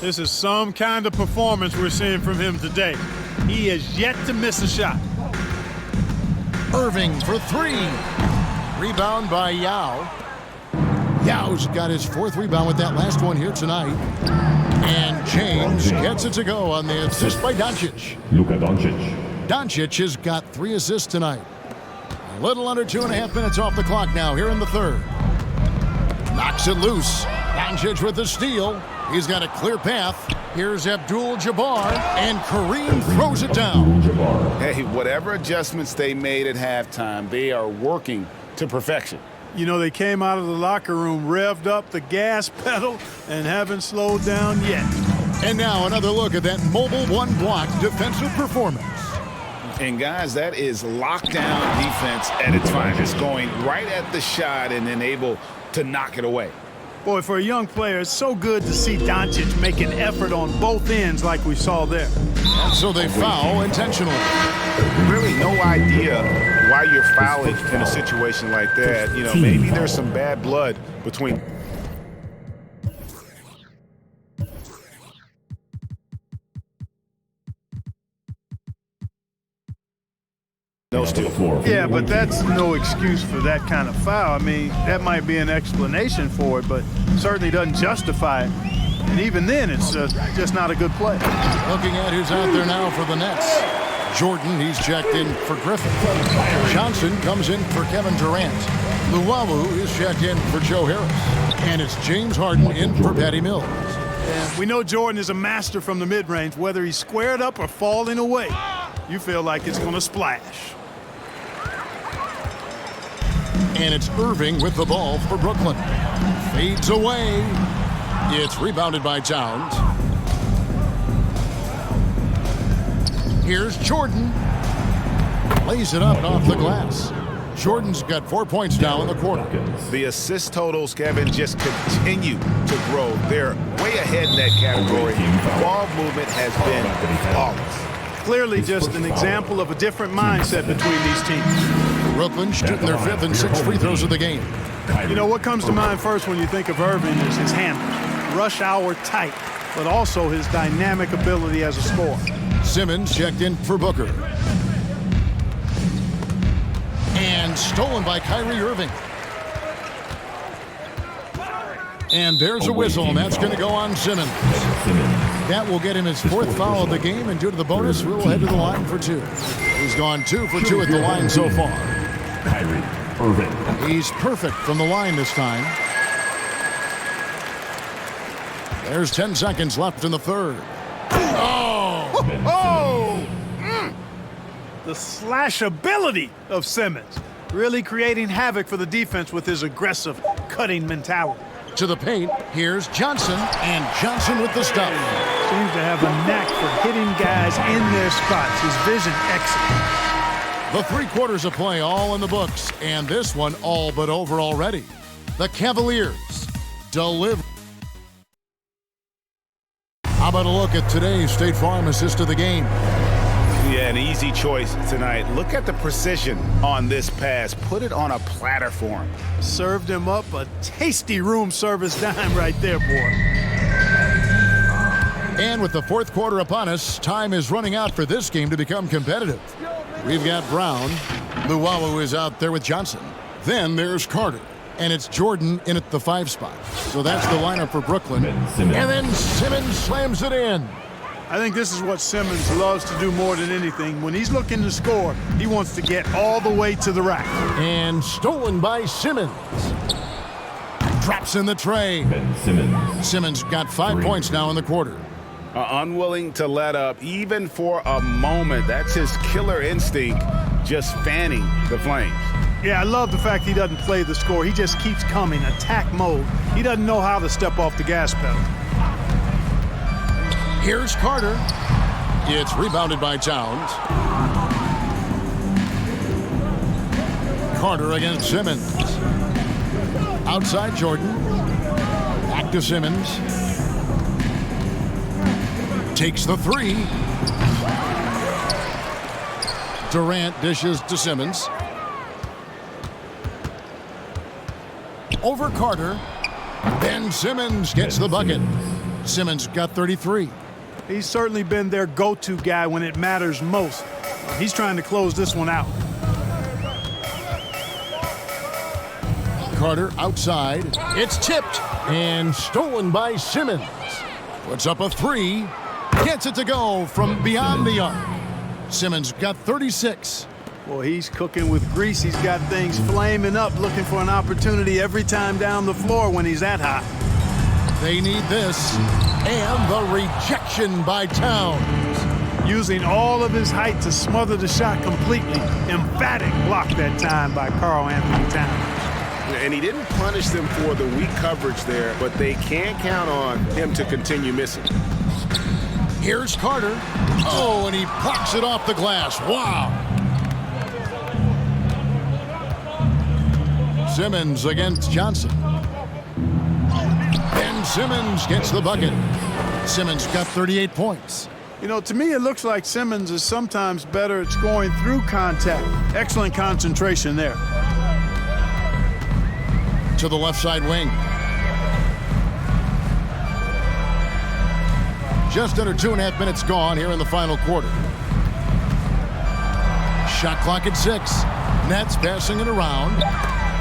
Speaker 5: This is some kind of performance we're seeing from him today. He has yet to miss a shot.
Speaker 6: Irving for three. Rebound by Yao. Yao's got his 4th rebound with that last one here tonight. And James gets it to go on the assist by Doncic.
Speaker 1: Luka Doncic.
Speaker 6: Doncic has got 3 assists tonight. A little under 2.5 minutes off the clock now here in the 3rd. Knocks it loose. Doncic with the steal. He's got a clear path. Here's Abdul-Jabbar, and Kareem throws it down.
Speaker 7: Hey, whatever adjustments they made at halftime, they are working to perfection.
Speaker 5: You know, they came out of the locker room, revved up the gas pedal, and haven't slowed down yet.
Speaker 6: And now another look at that mobile one-block defensive performance.
Speaker 7: And, guys, that is lockdown defense at its finest, going right at the shot and then able to knock it away.
Speaker 5: Boy, for a young player, it's so good to see Doncic make an effort on both ends like we saw there.
Speaker 6: And so they foul intentionally.
Speaker 7: Really no idea why you're fouling in a situation like that. You know, maybe there's some bad blood between. No steal.
Speaker 5: Yeah, but that's no excuse for that kind of foul. I mean, that might be an explanation for it, but certainly doesn't justify it. And even then, it's just not a good play.
Speaker 6: Looking at who's out there now for the Nets. Jordan, he's checked in for Griffin. Johnson comes in for Kevin Durant. Luwawu is checked in for Joe Harris. And it's James Harden in for Patty Mills.
Speaker 5: And we know Jordan is a master from the mid-range. Whether he's squared up or falling away, you feel like it's going to splash.
Speaker 6: And it's Irving with the ball for Brooklyn. Fades away. It's rebounded by Towns. Here's Jordan. Lays it up and off the glass. Jordan's got 4 points now in the quarter.
Speaker 7: The assist totals, Kevin, just continue to grow. They're way ahead in that category. Ball movement has been flawless.
Speaker 5: Clearly just an example of a different mindset between these teams.
Speaker 6: Brooklyn shooting their 5th and 6th free throws of the game.
Speaker 5: You know, what comes to mind first when you think of Irving is his handle. Rush hour tight, but also his dynamic ability as a scorer.
Speaker 6: Simmons checked in for Booker. And stolen by Kyrie Irving. And there's a whistle, and that's going to go on Simmons. That will get him his 4th foul of the game, and due to the bonus, we'll head to the line for 2. He's gone 2 for 2 at the line so far.
Speaker 1: Kyrie Irving.
Speaker 6: He's perfect from the line this time. There's 10 seconds left in the 3rd.
Speaker 5: The slashability of Simmons, really creating havoc for the defense with his aggressive, cutting mentality.
Speaker 6: To the paint, here's Johnson, and Johnson with the stuff.
Speaker 5: Seems to have a knack for hitting guys in their spots. His vision excellent.
Speaker 6: The 3 quarters of play all in the books, and this one all but over already. The Cavaliers deliver. How about a look at today's State Farm assist of the game?
Speaker 7: Yeah, an easy choice tonight. Look at the precision on this pass. Put it on a platter for him.
Speaker 5: Served him up a tasty room service dime right there, boy.
Speaker 6: And with the 4th quarter upon us, time is running out for this game to become competitive. We've got Brown. Luwawu is out there with Johnson. Then there's Carter. And it's Jordan in at the 5 spot. So that's the lineup for Brooklyn. And then Simmons slams it in.
Speaker 5: I think this is what Simmons loves to do more than anything. When he's looking to score, he wants to get all the way to the rack.
Speaker 6: And stolen by Simmons. Drops in the tray. Simmons got 5 points now in the quarter.
Speaker 7: Unwilling to let up even for a moment. That's his killer instinct, just fanning the flames.
Speaker 5: Yeah, I love the fact he doesn't play the score. He just keeps coming, attack mode. He doesn't know how to step off the gas pedal.
Speaker 6: Here's Carter. It's rebounded by Towns. Carter against Simmons. Outside Jordan. Back to Simmons. Takes the 3. Durant dishes to Simmons. Over Carter. Then Simmons gets the bucket. Simmons got 33.
Speaker 5: He's certainly been their go-to guy when it matters most. He's trying to close this one out.
Speaker 6: Carter outside. It's tipped and stolen by Simmons. Puts up a three. Gets it to go from beyond the arc. Simmons got 36.
Speaker 5: Well, he's cooking with grease. He's got things flaming up, looking for an opportunity every time down the floor when he's that hot.
Speaker 6: They need this. And the rejection by Towns.
Speaker 5: Using all of his height to smother the shot completely. Emphatic block that time by Karl-Anthony Towns.
Speaker 8: And he didn't punish them for the weak coverage there, but they can't count on him to continue missing.
Speaker 6: Here's Carter. Oh, and he blocks it off the glass. Wow. Simmons against Johnson. And Simmons gets the bucket. Simmons got 38 points.
Speaker 5: You know, to me, it looks like Simmons is sometimes better at scoring through contact. Excellent concentration there.
Speaker 6: To the left side wing. Just under 2.5 minutes gone here in the final quarter. Shot clock at 6. Nets passing it around.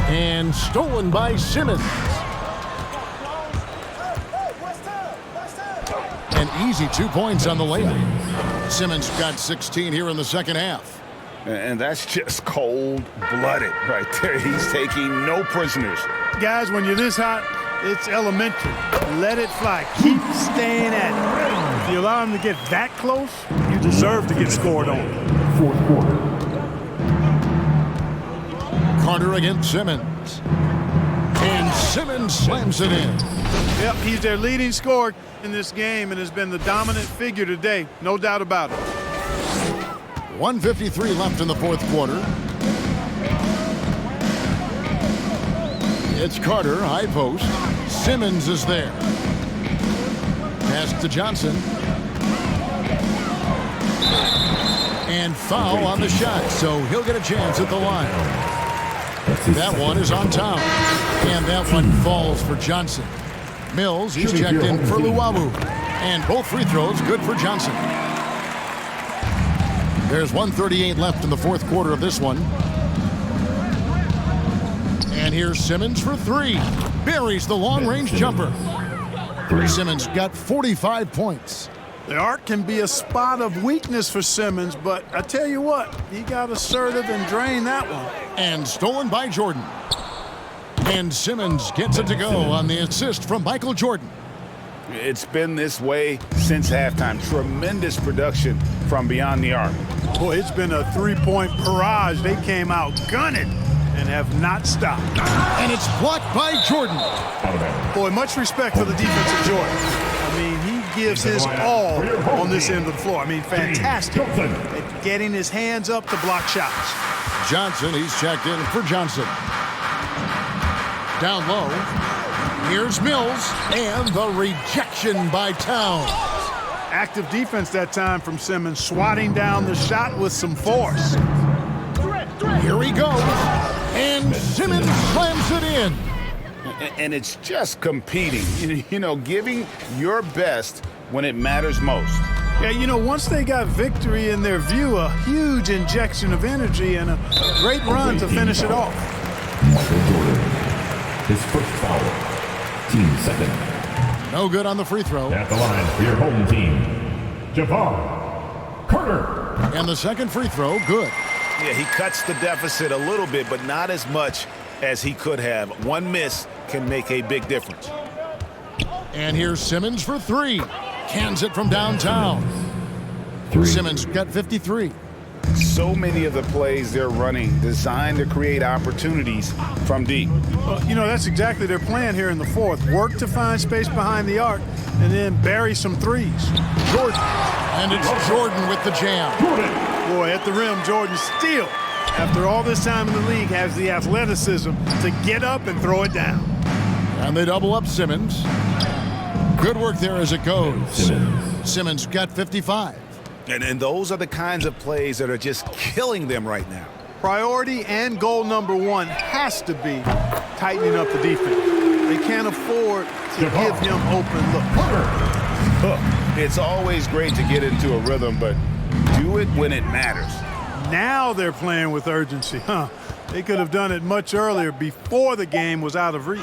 Speaker 6: And stolen by Simmons. An easy 2 points on the layup. Simmons got 16 here in the second half.
Speaker 8: And that's just cold-blooded right there. He's taking no prisoners.
Speaker 5: Guys, when you're this hot, it's elementary. Let it fly. Keep staying at it. If you allow him to get that close, you deserve to get scored on.
Speaker 1: Fourth quarter.
Speaker 6: Carter against Simmons. And Simmons slams it in.
Speaker 5: Yep, he's their leading scorer in this game and has been the dominant figure today. No doubt about it.
Speaker 6: 1:53 left in the fourth quarter. It's Carter, high post. Simmons is there. Pass to Johnson. And foul on the shot, so he'll get a chance at the line. That one is on Towns. And that one falls for Johnson. Mills, he's checked in for Luwawu. And both free throws good for Johnson. There's 1:38 left in the fourth quarter of this one. And here's Simmons for three. Buries the long-range jumper. Simmons got 45 points.
Speaker 5: The arc can be a spot of weakness for Simmons, but I tell you what, he got assertive and drained that one.
Speaker 6: And stolen by Jordan. And Simmons gets it to go on the assist from Michael Jordan.
Speaker 8: It's been this way since halftime. Tremendous production from beyond the arc.
Speaker 5: Boy, it's been a three-point barrage. They came out gunning and have not stopped.
Speaker 6: And it's blocked by Jordan.
Speaker 5: Boy, much respect for the defensive Jordan. I mean, he gives his all on this end of the floor. I mean, fantastic at getting his hands up to block shots.
Speaker 6: Johnson, he's checked in for Johnson. Down low. Here's Mills. And the rejection by Towns.
Speaker 5: Active defense that time from Simmons, swatting down the shot with some force.
Speaker 6: Here he goes. And Simmons slams it in.
Speaker 8: And it's just competing, you know, giving your best when it matters most.
Speaker 5: Yeah, you know, once they got victory in their view, a huge injection of energy and a great run to finish it off.
Speaker 1: Michael Jordan. His first foul. Team second.
Speaker 6: No good on the free throw.
Speaker 1: At the line for your home team, Jabbar Carter.
Speaker 6: And the second free throw, good.
Speaker 8: Yeah, he cuts the deficit a little bit, but not as much as he could have. One miss can make a big difference.
Speaker 6: And here's Simmons for three. Cans it from downtown. Simmons got 53.
Speaker 8: So many of the plays they're running designed to create opportunities from deep.
Speaker 5: Well, you know, that's exactly their plan here in the fourth. Work to find space behind the arc and then bury some threes.
Speaker 6: Jordan. And it's Jordan with the jam.
Speaker 5: Boy, at the rim, Jordan still, after all this time in the league, has the athleticism to get up and throw it down.
Speaker 6: And they double up Simmons. Good work there as it goes. Simmons got 55.
Speaker 8: And those are the kinds of plays that are just killing them right now.
Speaker 5: Priority and goal number one has to be tightening up the defense. They can't afford to give him open look.
Speaker 7: It's always great to get into a rhythm, but do it when it matters.
Speaker 5: Now they're playing with urgency, huh? They could have done it much earlier before the game was out of reach.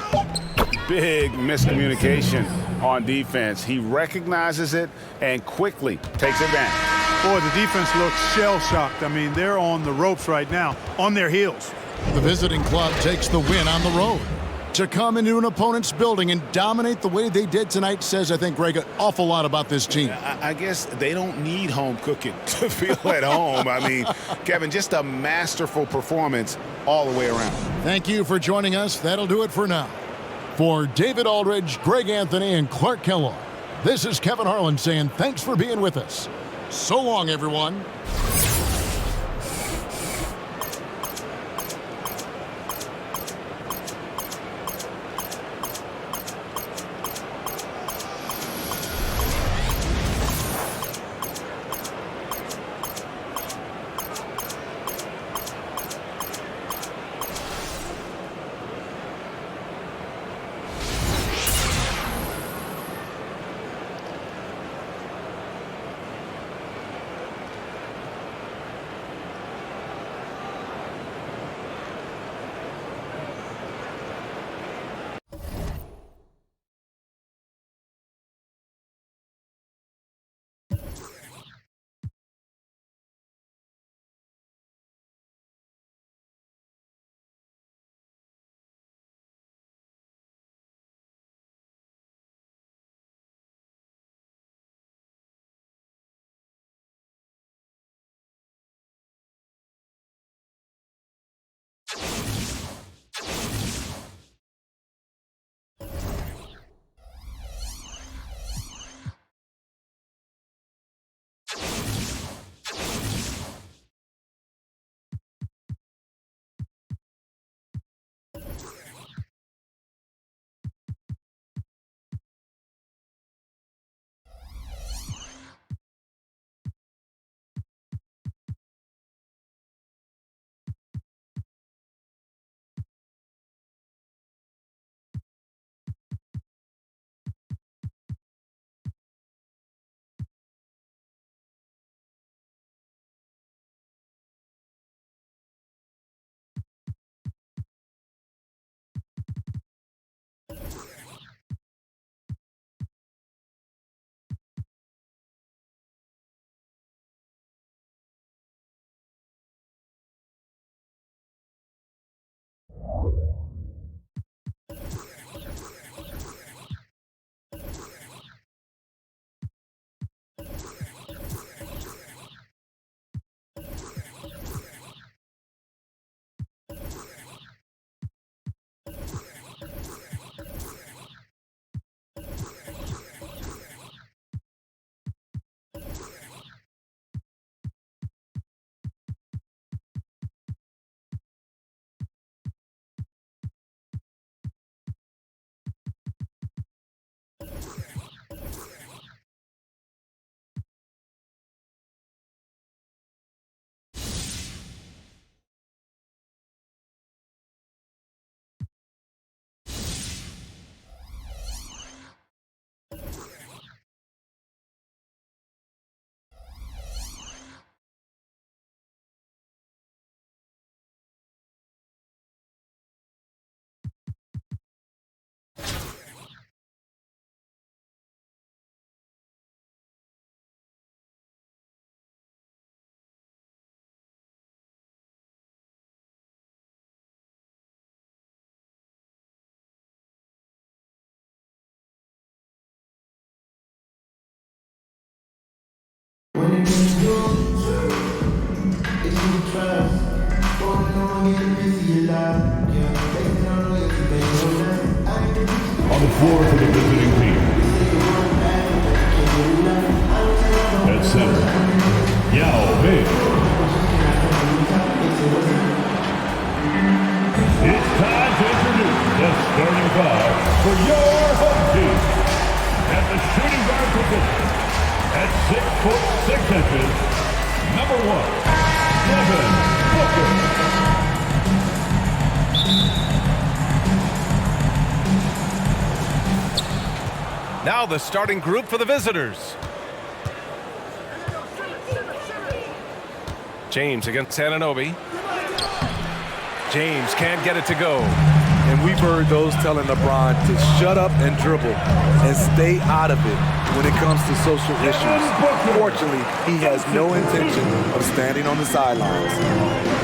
Speaker 7: Big miscommunication on defense. He recognizes it and quickly takes advantage.
Speaker 5: Boy, the defense looks shell-shocked. I mean, they're on the ropes right now, on their heels.
Speaker 6: The visiting club takes the win on the road. To come into an opponent's building and dominate the way they did tonight says, I think, Greg, an awful lot about this team.
Speaker 7: I guess they don't need home cooking to feel at home. I mean, Kevin, just a masterful performance all the way around.
Speaker 6: Thank you for joining us. That'll do it for now. For David Aldridge, Greg Anthony, and Clark Kellogg, this is Kevin Harlan saying thanks for being with us. So long, everyone.
Speaker 2: On the floor for the visiting team. At center, Yao Ming. It's time to introduce the starting five for your home team. At the shooting guard position, at 6'6", number 1, Devin Booker.
Speaker 3: Now the starting group for the visitors. James against Anunoby. James can't get it to go.
Speaker 9: And we've heard those telling LeBron to shut up and dribble and stay out of it when it comes to social issues. Fortunately, he has no intention of standing on the sidelines.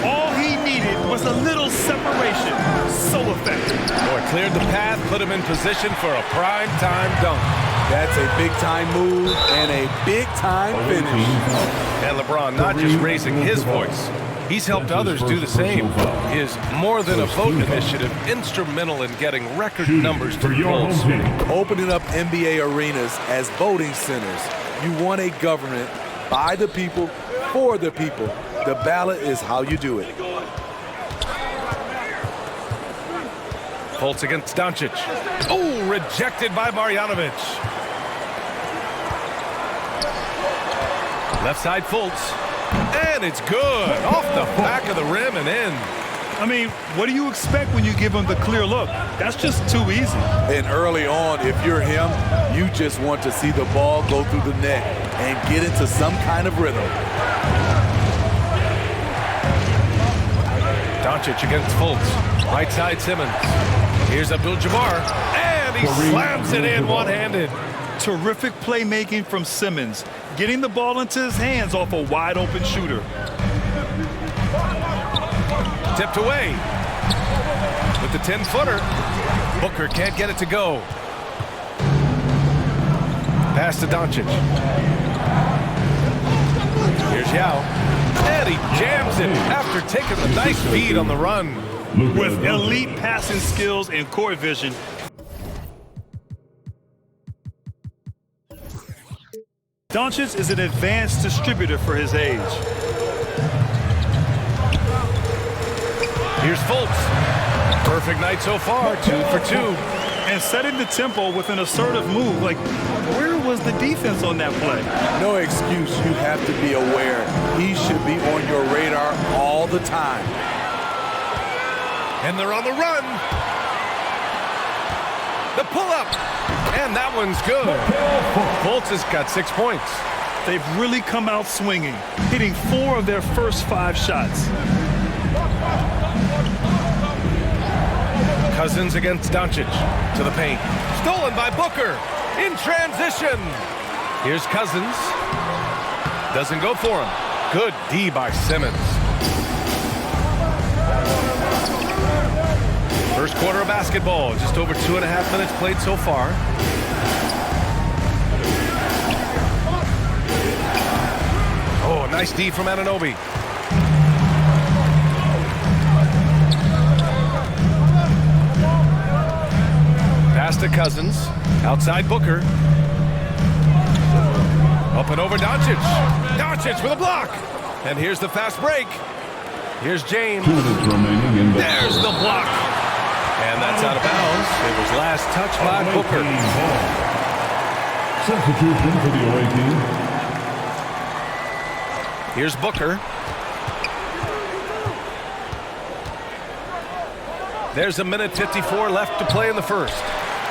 Speaker 2: All he needed was a little separation. So effective.
Speaker 3: Boy, cleared the path, put him in position for a prime-time dunk.
Speaker 9: That's a big-time move and a big-time finish.
Speaker 3: And LeBron not just raising his voice, he's helped others do the same. His More Than a Vote initiative instrumental in getting record numbers to the polls.
Speaker 9: Opening up NBA arenas as voting centers. You want a government by the people, for the people. The ballot is how you do it.
Speaker 3: Fultz against Doncic. Oh, rejected by Marjanovic. Left side Fultz. And it's good. Off the back of the rim and in.
Speaker 2: I mean, what do you expect when you give him the clear look? That's just too easy.
Speaker 9: And early on, if you're him, you just want to see the ball go through the net and get into some kind of rhythm.
Speaker 3: Doncic against Fultz. Right side Simmons. Here's Abdul-Jabbar. And he slams it in one-handed.
Speaker 2: Terrific playmaking from Simmons, getting the ball into his hands off a wide-open shooter.
Speaker 3: Tipped away with the 10-footer. Booker can't get it to go. Pass to Doncic. Here's Yao. And he jams it after taking the nice feed on the run.
Speaker 2: With elite passing skills and court vision, Doncic is an advanced distributor for his age.
Speaker 3: Here's Fultz. Perfect night so far, 2 for 2.
Speaker 2: And setting the tempo with an assertive move. Like, where was the defense on that play?
Speaker 9: No excuse. You have to be aware. He should be on your radar all the time.
Speaker 3: And they're on the run. The pull-up. And that one's good. Fultz has got 6 points.
Speaker 2: They've really come out swinging, hitting 4 of their first 5 shots.
Speaker 3: Cousins against Doncic to the paint. Stolen by Booker in transition. Here's Cousins. Doesn't go for him. Good D by Simmons. First quarter of basketball. Just over 2.5 minutes played so far. Oh, nice D from Anunoby. Pass to Cousins. Outside Booker. Up and over Doncic. Doncic with a block. And here's the fast break. Here's James.
Speaker 1: 2 minutes remaining in the
Speaker 3: There's the block. And that's out of bounds. It was last touched by Booker.
Speaker 1: Substitution for the away team.
Speaker 3: Here's Booker. There's a minute 54 left to play in the first.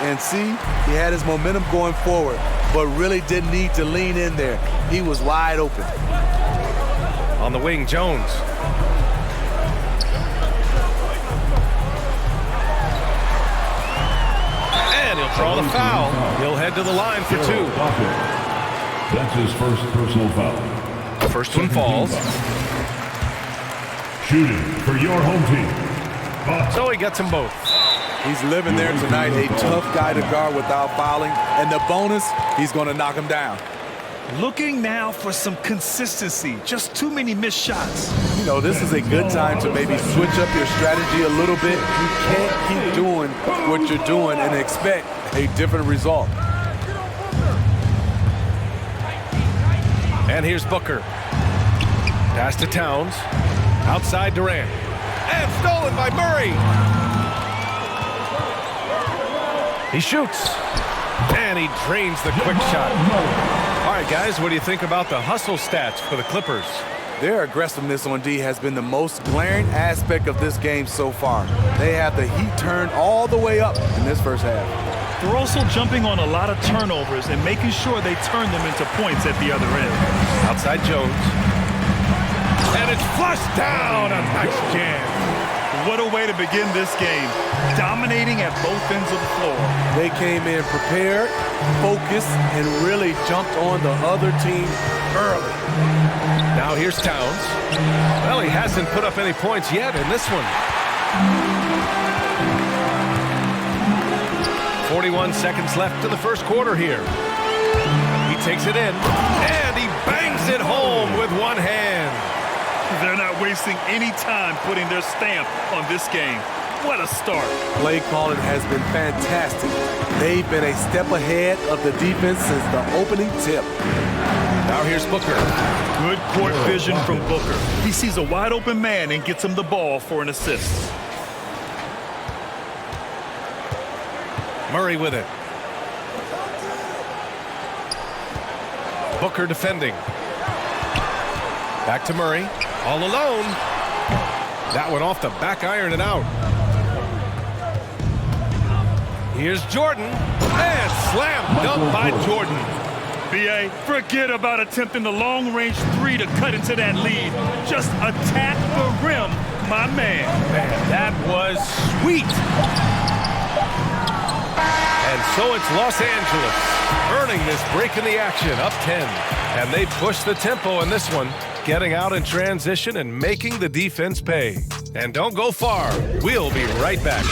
Speaker 9: And see, he had his momentum going forward, but really didn't need to lean in there. He was wide open.
Speaker 3: On the wing, Jones. And he'll draw the foul. He'll head to the line for 2.
Speaker 1: That's his first personal foul.
Speaker 3: The first one falls.
Speaker 1: Shooting for your home team.
Speaker 3: So he gets them both.
Speaker 9: He's living there tonight, a tough guy to guard without fouling. And the bonus, he's going to knock him down.
Speaker 2: Looking now for some consistency. Just too many missed shots.
Speaker 9: You know, this is a good time to maybe switch up your strategy a little bit. You can't keep doing what you're doing and expect a different result.
Speaker 3: And here's Booker. Pass to Towns. Outside Durant. And stolen by Murray. He shoots. And he drains the quick shot. All right, guys, what do you think about the hustle stats for the Clippers?
Speaker 9: Their aggressiveness on D has been the most glaring aspect of this game so far. They have the heat turned all the way up in this first half.
Speaker 2: They're also jumping on a lot of turnovers and making sure they turn them into points at the other end.
Speaker 3: Outside Jones. And it's flushed down. A nice jam.
Speaker 10: What a way to begin this game. Dominating at both ends of the floor.
Speaker 9: They came in prepared, focused, and really jumped on the other team early.
Speaker 3: Now here's Towns. Well, he hasn't put up any points yet in this one. 41 seconds left in the first quarter here. He takes it in, and he bangs it home with one hand.
Speaker 10: They're not wasting any time putting their stamp on this game. What a start.
Speaker 9: Play calling has been fantastic. They've been a step ahead of the defense since the opening tip.
Speaker 3: Now here's Booker.
Speaker 10: Good court vision from Booker. He sees a wide open man and gets him the ball for an assist.
Speaker 3: Murray with it. Booker defending. Back to Murray. All alone. That one off the back iron and out. Here's Jordan. And slam dunk by Jordan.
Speaker 10: B.A., forget about attempting the long-range three to cut into that lead. Just attack the rim, my man.
Speaker 3: Man, that was sweet. And so it's Los Angeles earning this break in the action, up 10. And they push the tempo in this one, getting out in transition and making the defense pay. And don't go far. We'll be right back.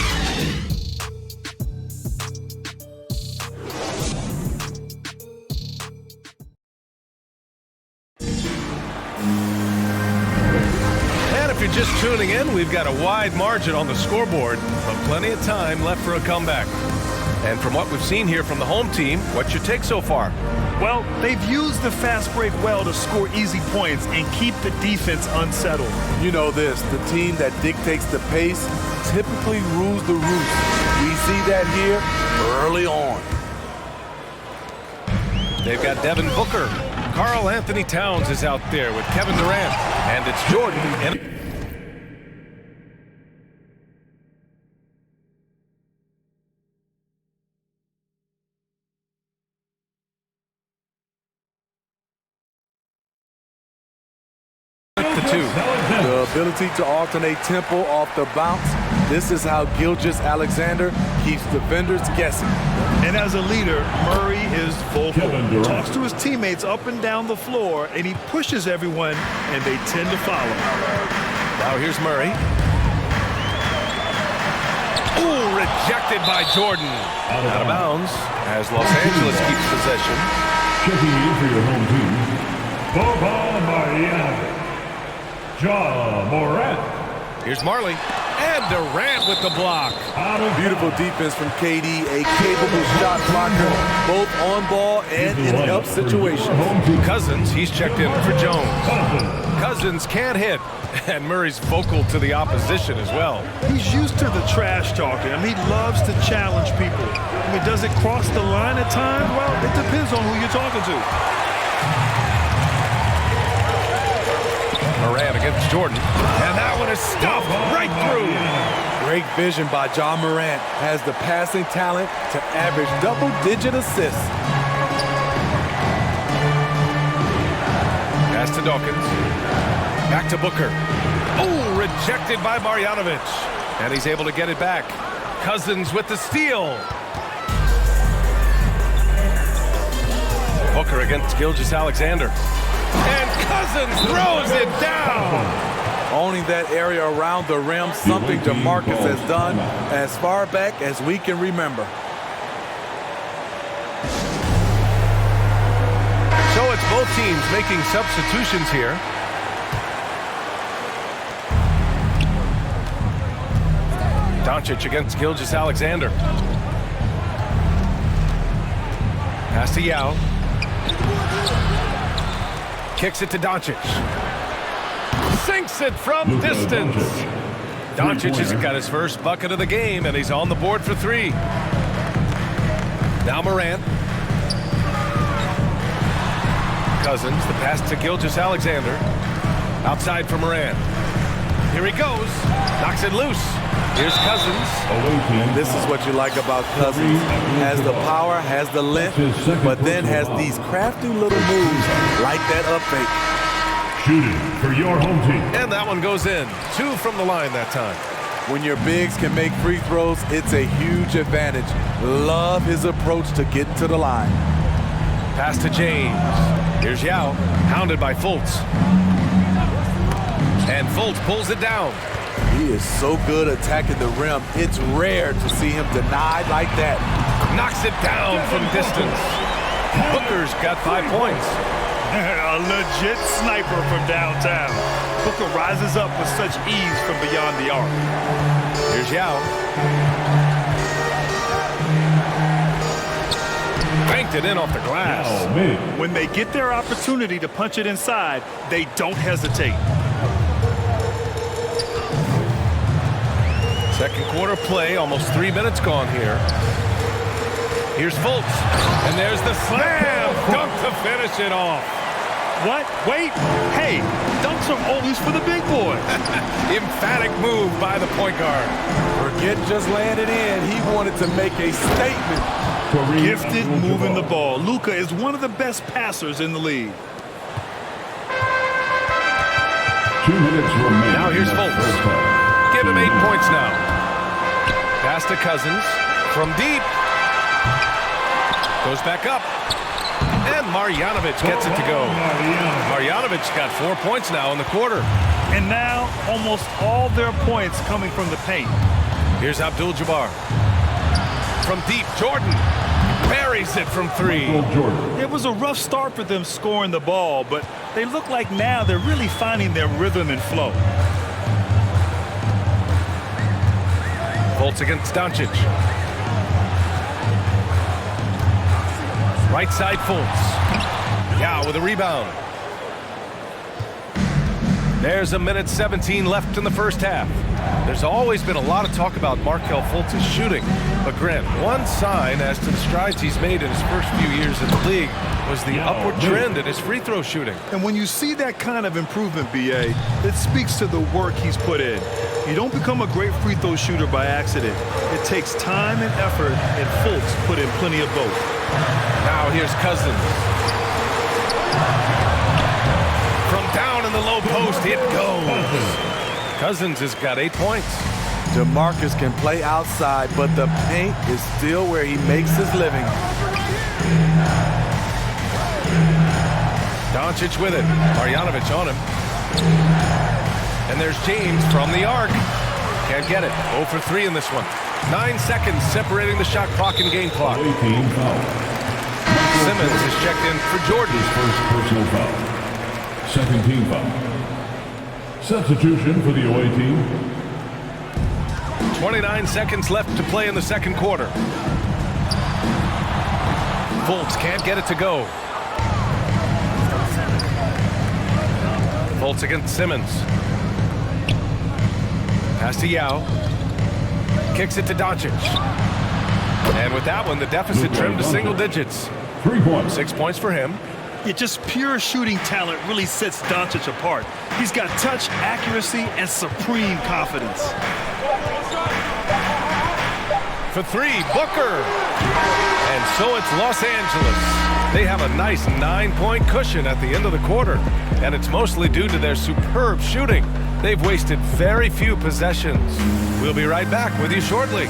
Speaker 3: And if you're just tuning in, we've got a wide margin on the scoreboard, but plenty of time left for a comeback. And from what we've seen here from the home team, what's your take so far?
Speaker 10: Well, they've used the fast break well to score easy points and keep the defense unsettled.
Speaker 9: You know this, the team that dictates the pace typically rules the roost. We see that here early on.
Speaker 3: They've got Devin Booker. Karl Anthony Towns is out there with Kevin Durant. And it's Jordan. And
Speaker 9: the ability to alternate tempo off the bounce. This is how Gilgeous-Alexander keeps defenders guessing.
Speaker 10: And as a leader, Murray is vocal. Talks to his teammates up and down the floor, and he pushes everyone, and they tend to follow.
Speaker 3: now here's Murray. Ooh, rejected by Jordan. Out of bounds as Los Angeles keeps possession.
Speaker 2: Checking in for your home team, Boban Marjanovic. Ja Morant.
Speaker 3: Here's Marley. And Durant with the block.
Speaker 9: Beautiful defense from KD, a capable shot blocker, both on ball and in help situations.
Speaker 3: Cousins, he's checked in for Jones. Cousins can't hit, and Murray's vocal to the opposition as well.
Speaker 10: He's used to the trash talking. I mean, he loves to challenge people. I mean, does it cross the line at times? Well, it depends on who you're talking to.
Speaker 3: Morant against Jordan, and that one is stuffed right through.
Speaker 9: Great vision by Ja Morant. Has the passing talent to average double-digit assists.
Speaker 3: Pass to Dawkins. Back to Booker. Oh, rejected by Marjanovic. And he's able to get it back. Cousins with the steal. Booker against Gilgeous-Alexander. And Cousins throws it down.
Speaker 9: Owning that area around the rim, something DeMarcus has done as far back as we can remember.
Speaker 3: So it's both teams making substitutions here. Doncic against Gilgeous-Alexander. Pass to Yao. Kicks it to Doncic. Sinks it from distance. Doncic has got his first bucket of the game, and he's on the board for three. Now Morant. Cousins, the pass to Gilgeous-Alexander. Outside for Morant. Here he goes. Knocks it loose. Here's Cousins.
Speaker 9: This is what you like about Cousins. Has the power, has the length, but then has these crafty little moves like that up fake.
Speaker 2: Shooting for your home team.
Speaker 3: And that one goes in. 2 from the line that time.
Speaker 9: When your bigs can make free throws, it's a huge advantage. Love his approach to getting to the line.
Speaker 3: Pass to James. Here's Yao, hounded by Fultz. And Fultz pulls it down.
Speaker 9: He is so good attacking the rim. It's rare to see him denied like that.
Speaker 3: Knocks it down from distance. Booker's got 5 points.
Speaker 10: A legit sniper from downtown. Booker rises up with such ease from beyond the arc.
Speaker 3: Here's Yao. Banked it in off the glass.
Speaker 10: When they get their opportunity to punch it inside, they don't hesitate.
Speaker 3: Second quarter play, almost 3 minutes gone here. Here's Fultz. And there's the slam. Dunk to finish it off.
Speaker 10: What? Wait. Hey, dunks are always for the big boy.
Speaker 3: Emphatic move by the point guard.
Speaker 9: Forget just laying it in. He wanted to make a statement.
Speaker 10: Gifted moving the ball. Luka is one of the best passers in the league.
Speaker 2: 2 minutes remaining.
Speaker 3: Now here's Fultz. Give him 8 points now. Pass to Cousins. From deep. Goes back up. And Marjanovic gets it to go. Marjanovic got 4 points now in the quarter.
Speaker 10: And now almost all their points coming from the paint.
Speaker 3: Here's Abdul-Jabbar. From deep, Jordan buries it from 3.
Speaker 10: It was a rough start for them scoring the ball, but they look like now they're really finding their rhythm and flow.
Speaker 3: Fultz against Doncic. Right side Fultz. Yao with a rebound. There's 1:17 left in the first half. There's always been a lot of talk about Markelle Fultz's shooting. But Grant, one sign as to the strides he's made in his first few years in the league was the upward trend in his free throw shooting.
Speaker 10: And when you see that kind of improvement, B.A., it speaks to the work he's put in. You don't become a great free throw shooter by accident. It takes time and effort, and Fultz put in plenty of both.
Speaker 3: Now here's Cousins. From down in the low post, it goes. Cousins has got 8 points.
Speaker 9: DeMarcus can play outside, but the paint is still where he makes his living.
Speaker 3: Doncic with it. Marjanovic on him. And there's James from the arc. Can't get it. 0 for 3 in this one. 9 seconds separating the shot clock and game clock. Simmons is checked in for Jordan.
Speaker 2: His first personal foul. Second team foul. Substitution for the away team.
Speaker 3: 29 seconds left to play in the second quarter. Fultz can't get it to go. Fultz against Simmons. Pass to Yao. Kicks it to Doncic. And with that one, the deficit trimmed to single digits.
Speaker 2: 3 points.
Speaker 3: 6 points for him.
Speaker 10: Yeah, just pure shooting talent really sets Doncic apart. He's got touch, accuracy, and supreme confidence.
Speaker 3: For 3, Booker. And so it's Los Angeles. They have a nice 9-point cushion at the end of the quarter. And it's mostly due to their superb shooting. They've wasted very few possessions. We'll be right back with you shortly.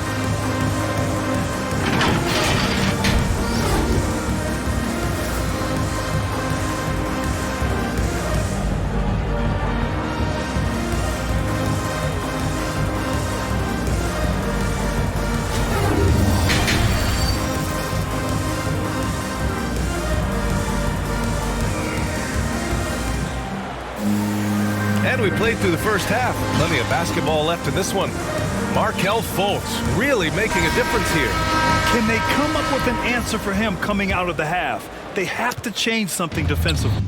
Speaker 3: And we played through the first half. Plenty of basketball left in this one. Markelle Fultz really making a difference here.
Speaker 10: Can they come up with an answer for him coming out of the half? They have to change something defensively.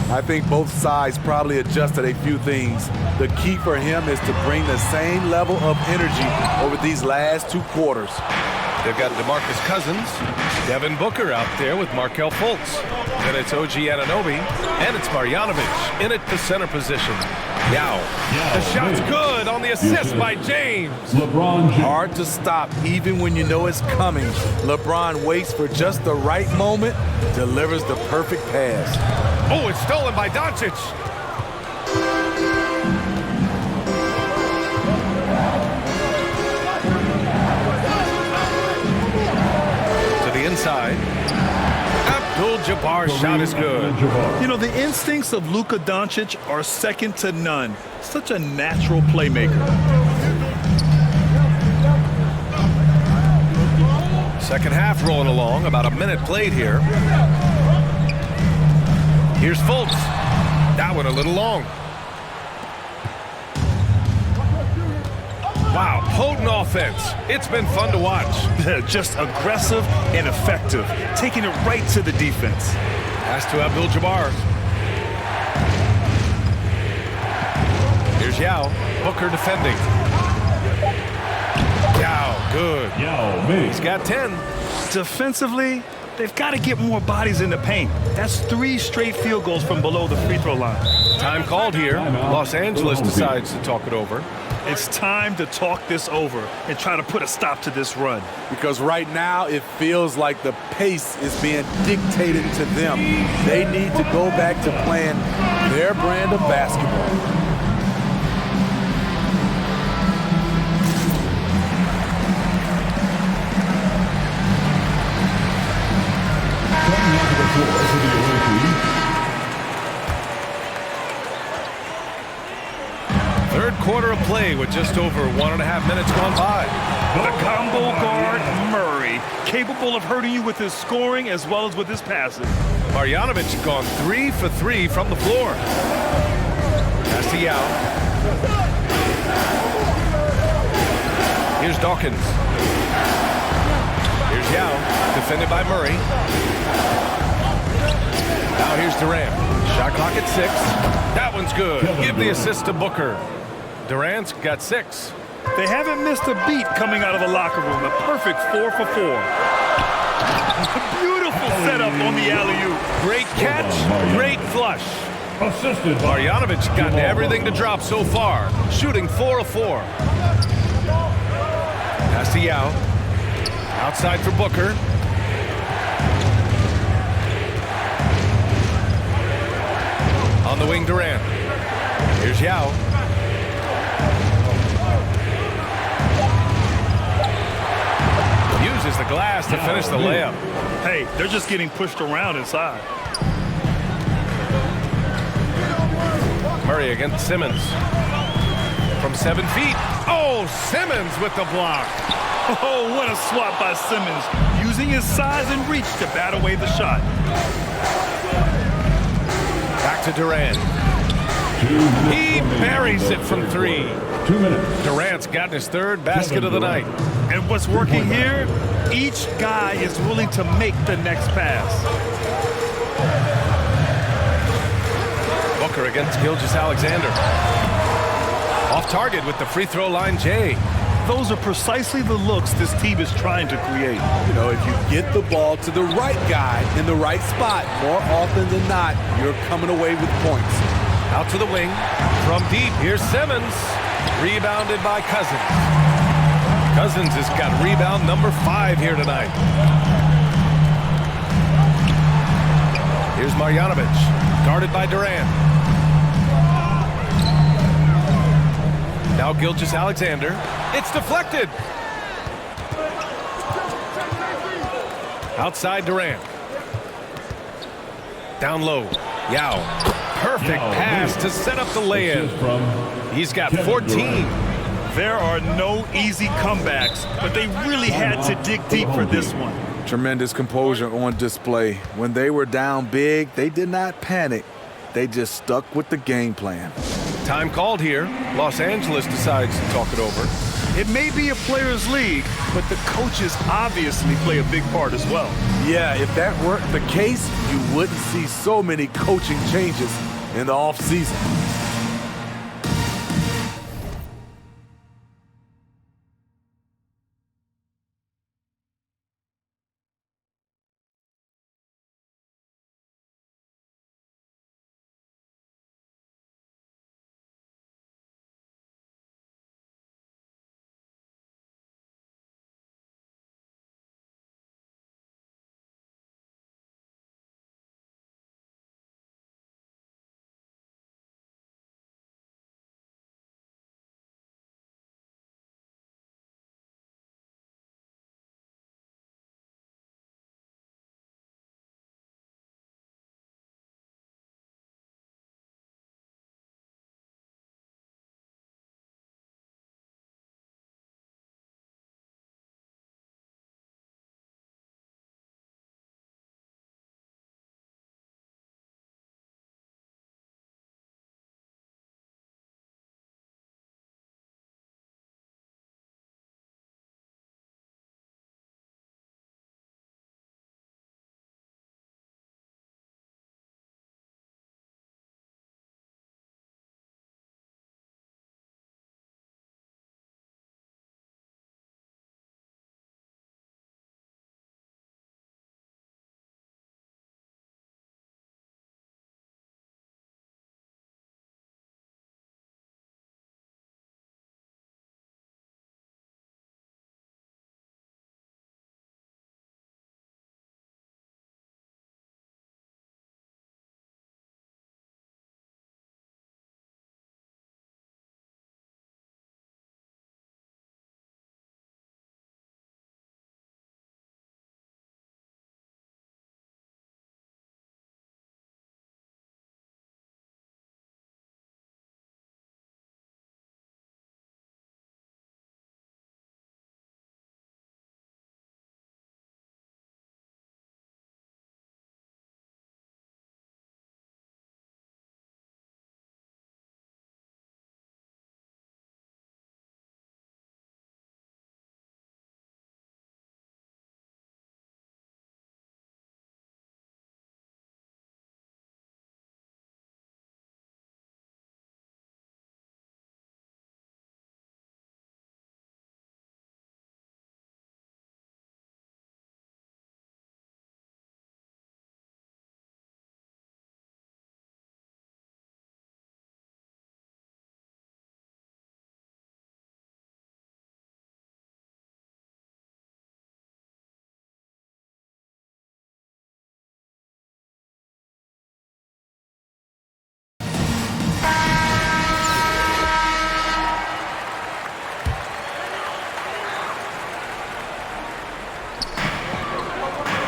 Speaker 9: I think both sides probably adjusted a few things. The key for him is to bring the same level of energy over these last 2 quarters.
Speaker 3: They've got DeMarcus Cousins, Devin Booker out there with Markelle Fultz. Then it's OG Anunoby, and it's Marjanovic in at the center position. Yao. The shot's good on the assist by James.
Speaker 1: LeBron James.
Speaker 9: Hard to stop even when you know it's coming. LeBron waits for just the right moment, delivers the perfect pass.
Speaker 3: Oh, it's stolen by Doncic. To the inside. Abdul-Jabbar's shot is good.
Speaker 10: You know, the instincts of Luka Doncic are second to none. Such a natural playmaker.
Speaker 3: Second half rolling along, about a minute played here. Here's Fultz. That one a little long. Wow, potent offense. It's been fun to watch.
Speaker 10: Just aggressive and effective, taking it right to the defense.
Speaker 3: Pass to Abdul-Jabbar. Here's Yao. Booker defending. Yao, good.
Speaker 1: Yao Ming.
Speaker 3: He's got 10.
Speaker 10: Defensively, they've got to get more bodies in the paint. That's 3 straight field goals from below the free throw line.
Speaker 3: Time called here. Los Angeles decides to talk it over.
Speaker 10: It's time to talk this over and try to put a stop to this run.
Speaker 9: Because right now it feels like the pace is being dictated to them. They need to go back to playing their brand of basketball.
Speaker 3: Third quarter of play with just over 1.5 minutes gone by.
Speaker 10: The combo guard, Murray, capable of hurting you with his scoring as well as with his passing.
Speaker 3: Marjanovic gone 3 for 3 from the floor. Pass to Yao. Here's Dawkins. Here's Yao, defended by Murray. Now here's Durant. Shot clock at 6. That one's good. Give the assist to Booker. Durant's got 6.
Speaker 10: They haven't missed a beat coming out of the locker room. A perfect 4 for 4. Beautiful setup on the alley-oop.
Speaker 3: Great catch, great flush.
Speaker 1: Assisted by
Speaker 3: Marjanovic gotten everything to drop so far. Shooting 4 of 4. Pass to Yao. Outside for Booker. On the wing, Durant. Here's Yao. Uses the glass to finish the layup.
Speaker 10: Hey, they're just getting pushed around inside.
Speaker 3: Murray against Simmons. From 7 feet. Oh, Simmons with the block.
Speaker 10: Oh, what a swat by Simmons, using his size and reach to bat away the shot.
Speaker 3: Back to Durant. He buries it from 3.
Speaker 1: 2 minutes.
Speaker 3: Durant's gotten his 3rd basket of the night.
Speaker 10: And what's working here, each guy is willing to make the next pass.
Speaker 3: Booker against Gilgeous-Alexander. Off target with the free throw line, Jay.
Speaker 10: Those are precisely the looks this team is trying to create.
Speaker 9: You know, if you get the ball to the right guy in the right spot, more often than not, you're coming away with points.
Speaker 3: Out to the wing. From deep, here's Simmons. Rebounded by Cousins. Cousins has got rebound number 5 here tonight. Here's Marjanovic, guarded by Durant. Now Gilgeous-Alexander. It's deflected. Outside Durant. Down low. Yao. Perfect pass to set up the lay-in. He's got 14.
Speaker 10: There are no easy comebacks, but they really had to dig deep for this one.
Speaker 9: Tremendous composure on display. When they were down big, they did not panic. They just stuck with the game plan.
Speaker 3: Time called here. Los Angeles decides to talk it over.
Speaker 10: It may be a player's league, but the coaches obviously play a big part as well.
Speaker 9: Yeah, if that weren't the case, you wouldn't see so many coaching changes in the offseason.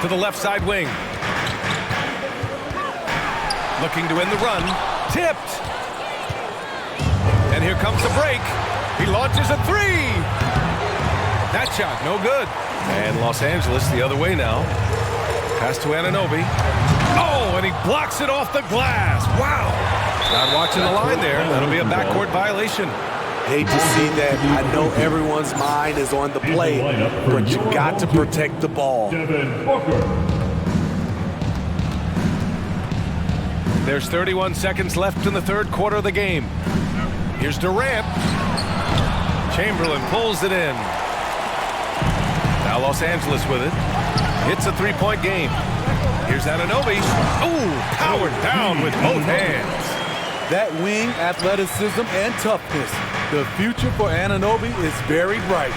Speaker 3: To the left side wing. Looking to end the run. Tipped. And here comes the break. He launches a three. That shot, no good. And Los Angeles the other way now. Pass to Anunoby. Oh, and he blocks it off the glass. Wow. Not watching the line there. That'll be a backcourt violation.
Speaker 9: Hate to see that. I know everyone's mind is on the play, but you got to protect the ball.
Speaker 3: There's 31 seconds left in the third quarter of the game. Here's Durant. Chamberlain pulls it in. Now Los Angeles with it. It's a three-point game. Here's Anunoby. Ooh, powered down with both hands.
Speaker 9: That wing athleticism and toughness. The future for Anunoby is very bright.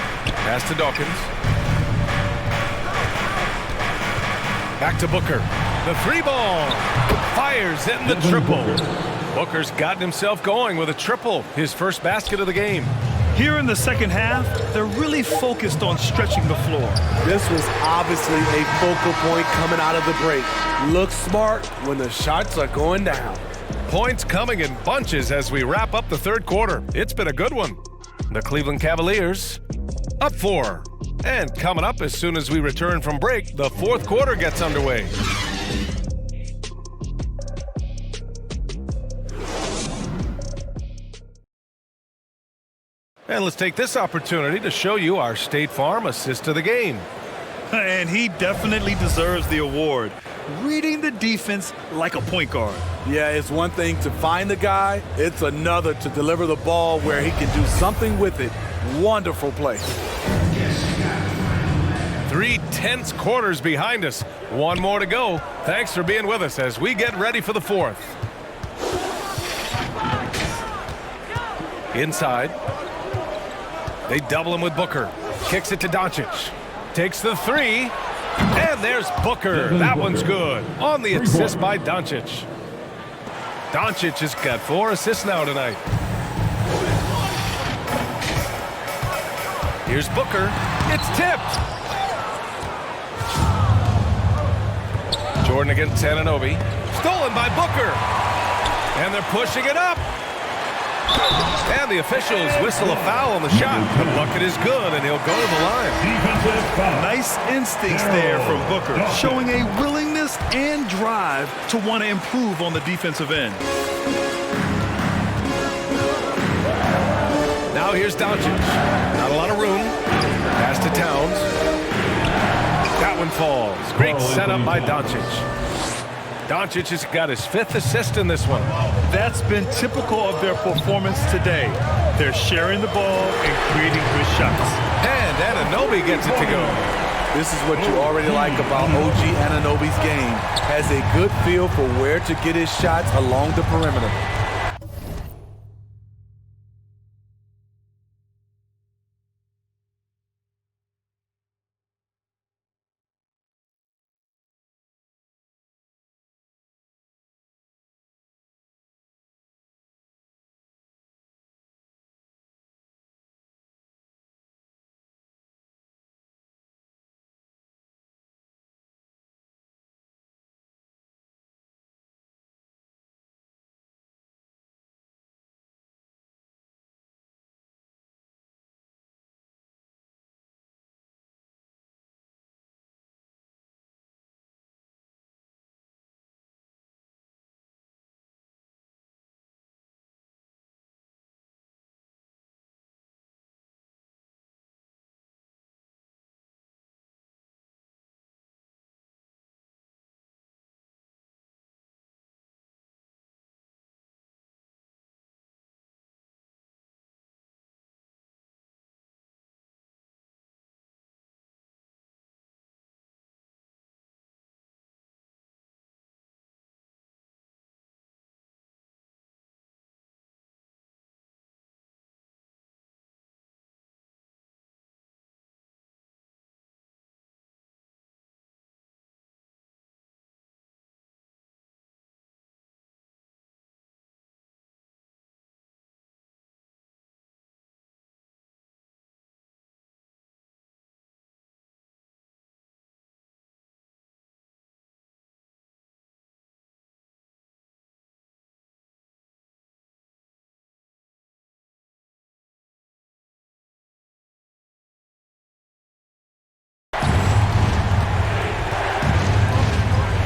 Speaker 3: Pass to Dawkins. Back to Booker. The three ball. Fires in the triple. Booker's gotten himself going with a triple. His first basket of the game.
Speaker 10: Here in the second half, they're really focused on stretching the floor.
Speaker 9: This was obviously a focal point coming out of the break. Look smart when the shots are going down.
Speaker 3: Points coming in bunches as we wrap up the third quarter. It's been a good one. The Cleveland Cavaliers up 4. And coming up as soon as we return from break, the fourth quarter gets underway. And let's take this opportunity to show you our State Farm assist of the game.
Speaker 10: And he definitely deserves the award. Reading the defense like a point guard.
Speaker 9: Yeah, it's one thing to find the guy. It's another to deliver the ball where he can do something with it. Wonderful play.
Speaker 3: 3 tense quarters behind us. One more to go. Thanks for being with us as we get ready for the fourth. Inside. They double him with Booker. Kicks it to Doncic. Takes the three. And there's Booker. That one's good. On the assist by Doncic. Doncic has got 4 assists now tonight. Here's Booker. It's tipped. Jordan against Anunoby. Stolen by Booker. And they're pushing it up. And the officials whistle a foul on the shot. The bucket is good, and he'll go to the line.
Speaker 10: Nice instincts there from Booker, showing a willingness and drive to want to improve on the defensive end.
Speaker 3: Now here's Doncic. Not a lot of room. Pass to Towns. That one falls. Great setup by Doncic. Doncic has got his 5th assist in this one.
Speaker 10: That's been typical of their performance today. They're sharing the ball and creating good shots.
Speaker 3: And Anunoby gets it to go.
Speaker 9: This is what you already like about OG Anunoby's game. Has a good feel for where to get his shots along the perimeter.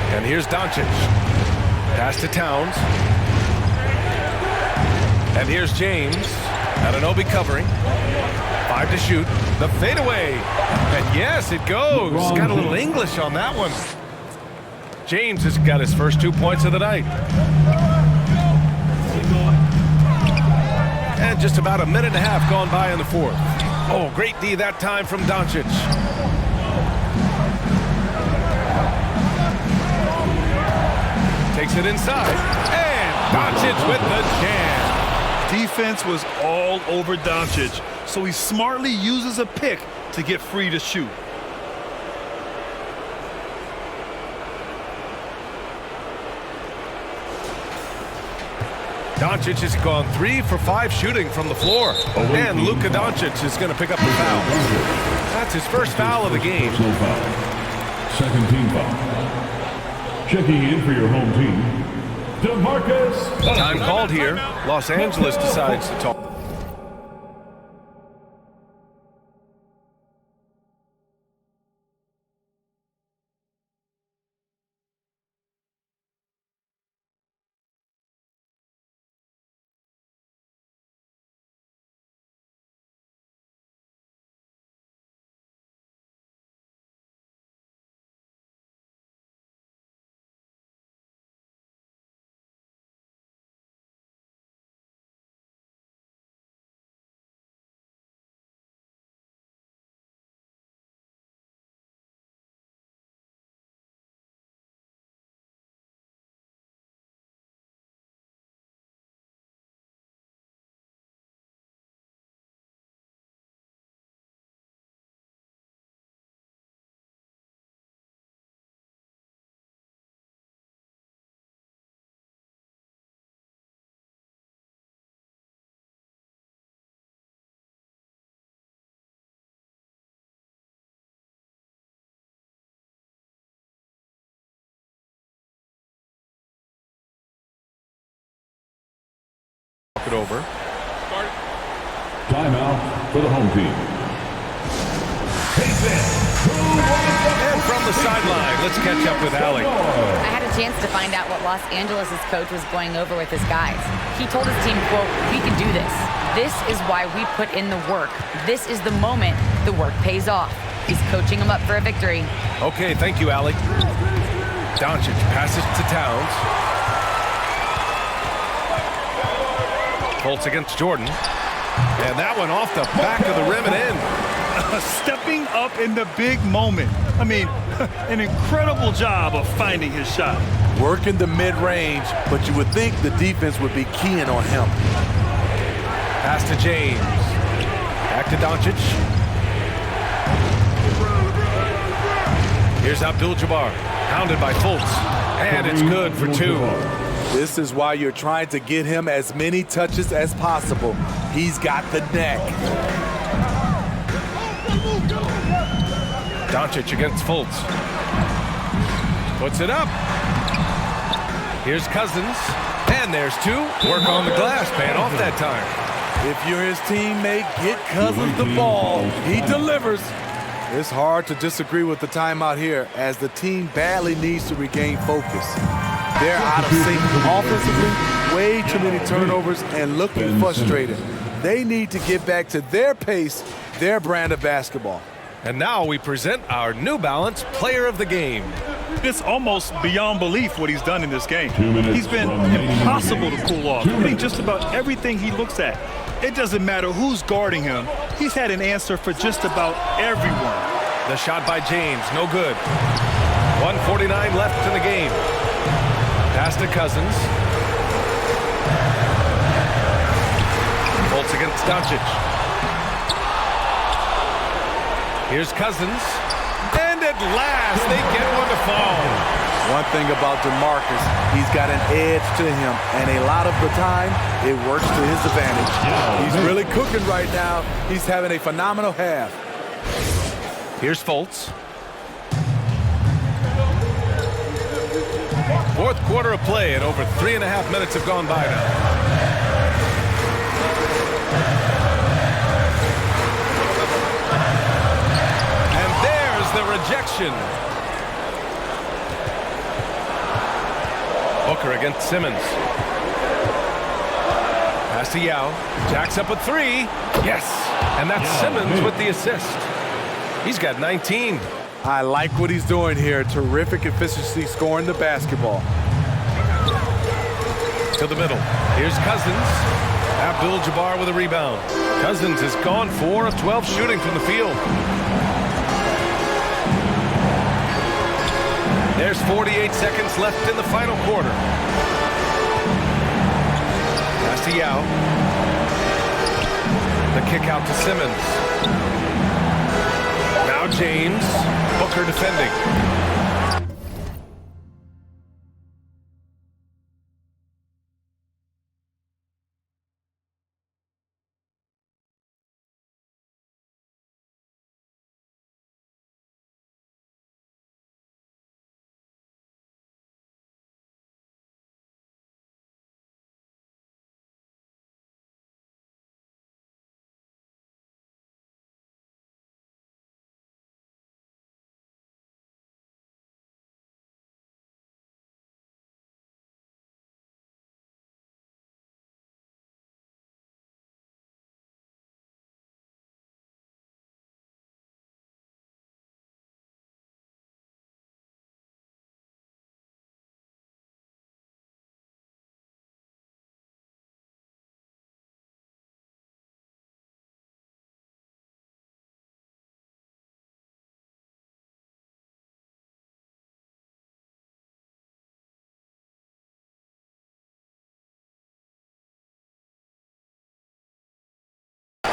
Speaker 3: And here's Doncic. Pass to Towns. And here's James. Anunoby covering. 5 to shoot. The fadeaway. And yes, it goes. Got a little English on that one. James has got his first 2 points of the night. And just about a minute and a half gone by in the fourth. Oh, great D that time from Doncic. Takes it inside. And Doncic with the jam.
Speaker 10: Defense was all over Doncic, so he smartly uses a pick to get free to shoot.
Speaker 3: Doncic has gone 3 for 5 shooting from the floor. And Luka Doncic is going to pick up the foul. That's his first foul of the game.
Speaker 2: Second team foul. Checking in for your home team, DeMarcus.
Speaker 3: Time called here. Los Angeles decides to talk. over.
Speaker 1: Timeout for the home team.
Speaker 3: And from the sideline, let's catch up with Allie.
Speaker 11: I had a chance to find out what Los Angeles' coach was going over with his guys. He told his team, quote, "We can do this. This is why we put in the work. This is the moment the work pays off." He's coaching them up for a victory.
Speaker 3: Okay, thank you, Allie. Doncic passes to Towns. Fultz against Jordan. And that one off the back of the rim and in.
Speaker 10: Stepping up in the big moment. I mean, an incredible job of finding his shot.
Speaker 9: Working the mid-range, but you would think the defense would be keying on him.
Speaker 3: Pass to James. Back to Doncic. Here's Abdul-Jabbar. Hounded by Fultz. And it's good for two.
Speaker 9: This is why you're trying to get him as many touches as possible. He's got the neck.
Speaker 3: Doncic against Fultz. Puts it up. Here's Cousins. And there's two. Work on the glass, paying off that time.
Speaker 9: If you're his teammate, get Cousins the ball. He delivers. It's hard to disagree with the timeout here as the team badly needs to regain focus. They're out of sync offensively, way too many turnovers and looking frustrated. They need to get back to their pace, their brand of basketball.
Speaker 3: And now we present our New Balance Player of the Game.
Speaker 10: It's almost beyond belief what he's done in this game. He's been impossible to cool off. Hitting just about everything he looks at. It doesn't matter who's guarding him. He's had an answer for just about everyone.
Speaker 3: The shot by James, no good. 1:49 left in the game. Pass to Cousins. Fultz against Doncic. Here's Cousins. And at last, they get one to fall.
Speaker 9: One thing about DeMarcus, he's got an edge to him, and a lot of the time, it works to his advantage. He's really cooking right now. He's having a phenomenal half.
Speaker 3: Here's Fultz. Fourth quarter of play, and over 3.5 minutes have gone by now. And there's the rejection. Booker against Simmons. Pass to Yao. Jacks up a three. Yes. And that's Simmons with the assist. He's got 19.
Speaker 9: I like what he's doing here. Terrific efficiency scoring the basketball.
Speaker 3: To the middle. Here's Cousins. Abdul-Jabbar with a rebound. Cousins has gone 4 of 12 shooting from the field. There's 48 seconds left in the final quarter. Pass to Yao. The kick out to Simmons. Now James. Booker defending.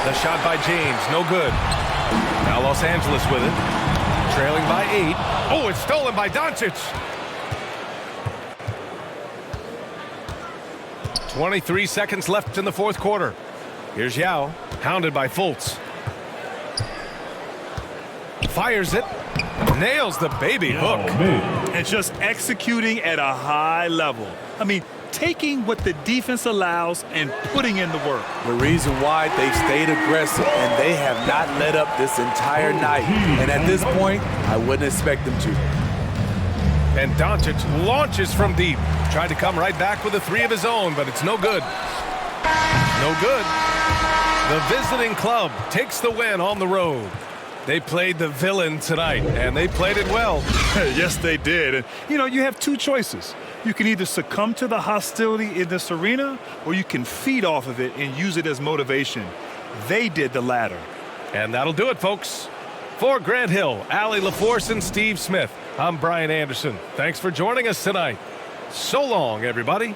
Speaker 3: The shot by James, no good. Now Los Angeles with it. Trailing by 8. Oh, it's stolen by Doncic. 23 seconds left in the fourth quarter. Here's Yao, hounded by Fultz. Fires it. Nails the baby hook.
Speaker 10: And just executing at a high level. I mean, taking what the defense allows and putting in the work.
Speaker 9: The reason why they've stayed aggressive and they have not let up this entire night. And at this point, I wouldn't expect them to.
Speaker 3: And Doncic launches from deep. Tried to come right back with a three of his own, but it's no good. No good. The visiting club takes the win on the road. They played the villain tonight, and they played it well.
Speaker 10: Yes, they did. And, you know, you have two choices. You can either succumb to the hostility in this arena, or you can feed off of it and use it as motivation. They did the latter.
Speaker 3: And that'll do it, folks. For Grant Hill, Allie LaForce, and Steve Smith, I'm Brian Anderson. Thanks for joining us tonight. So long, everybody.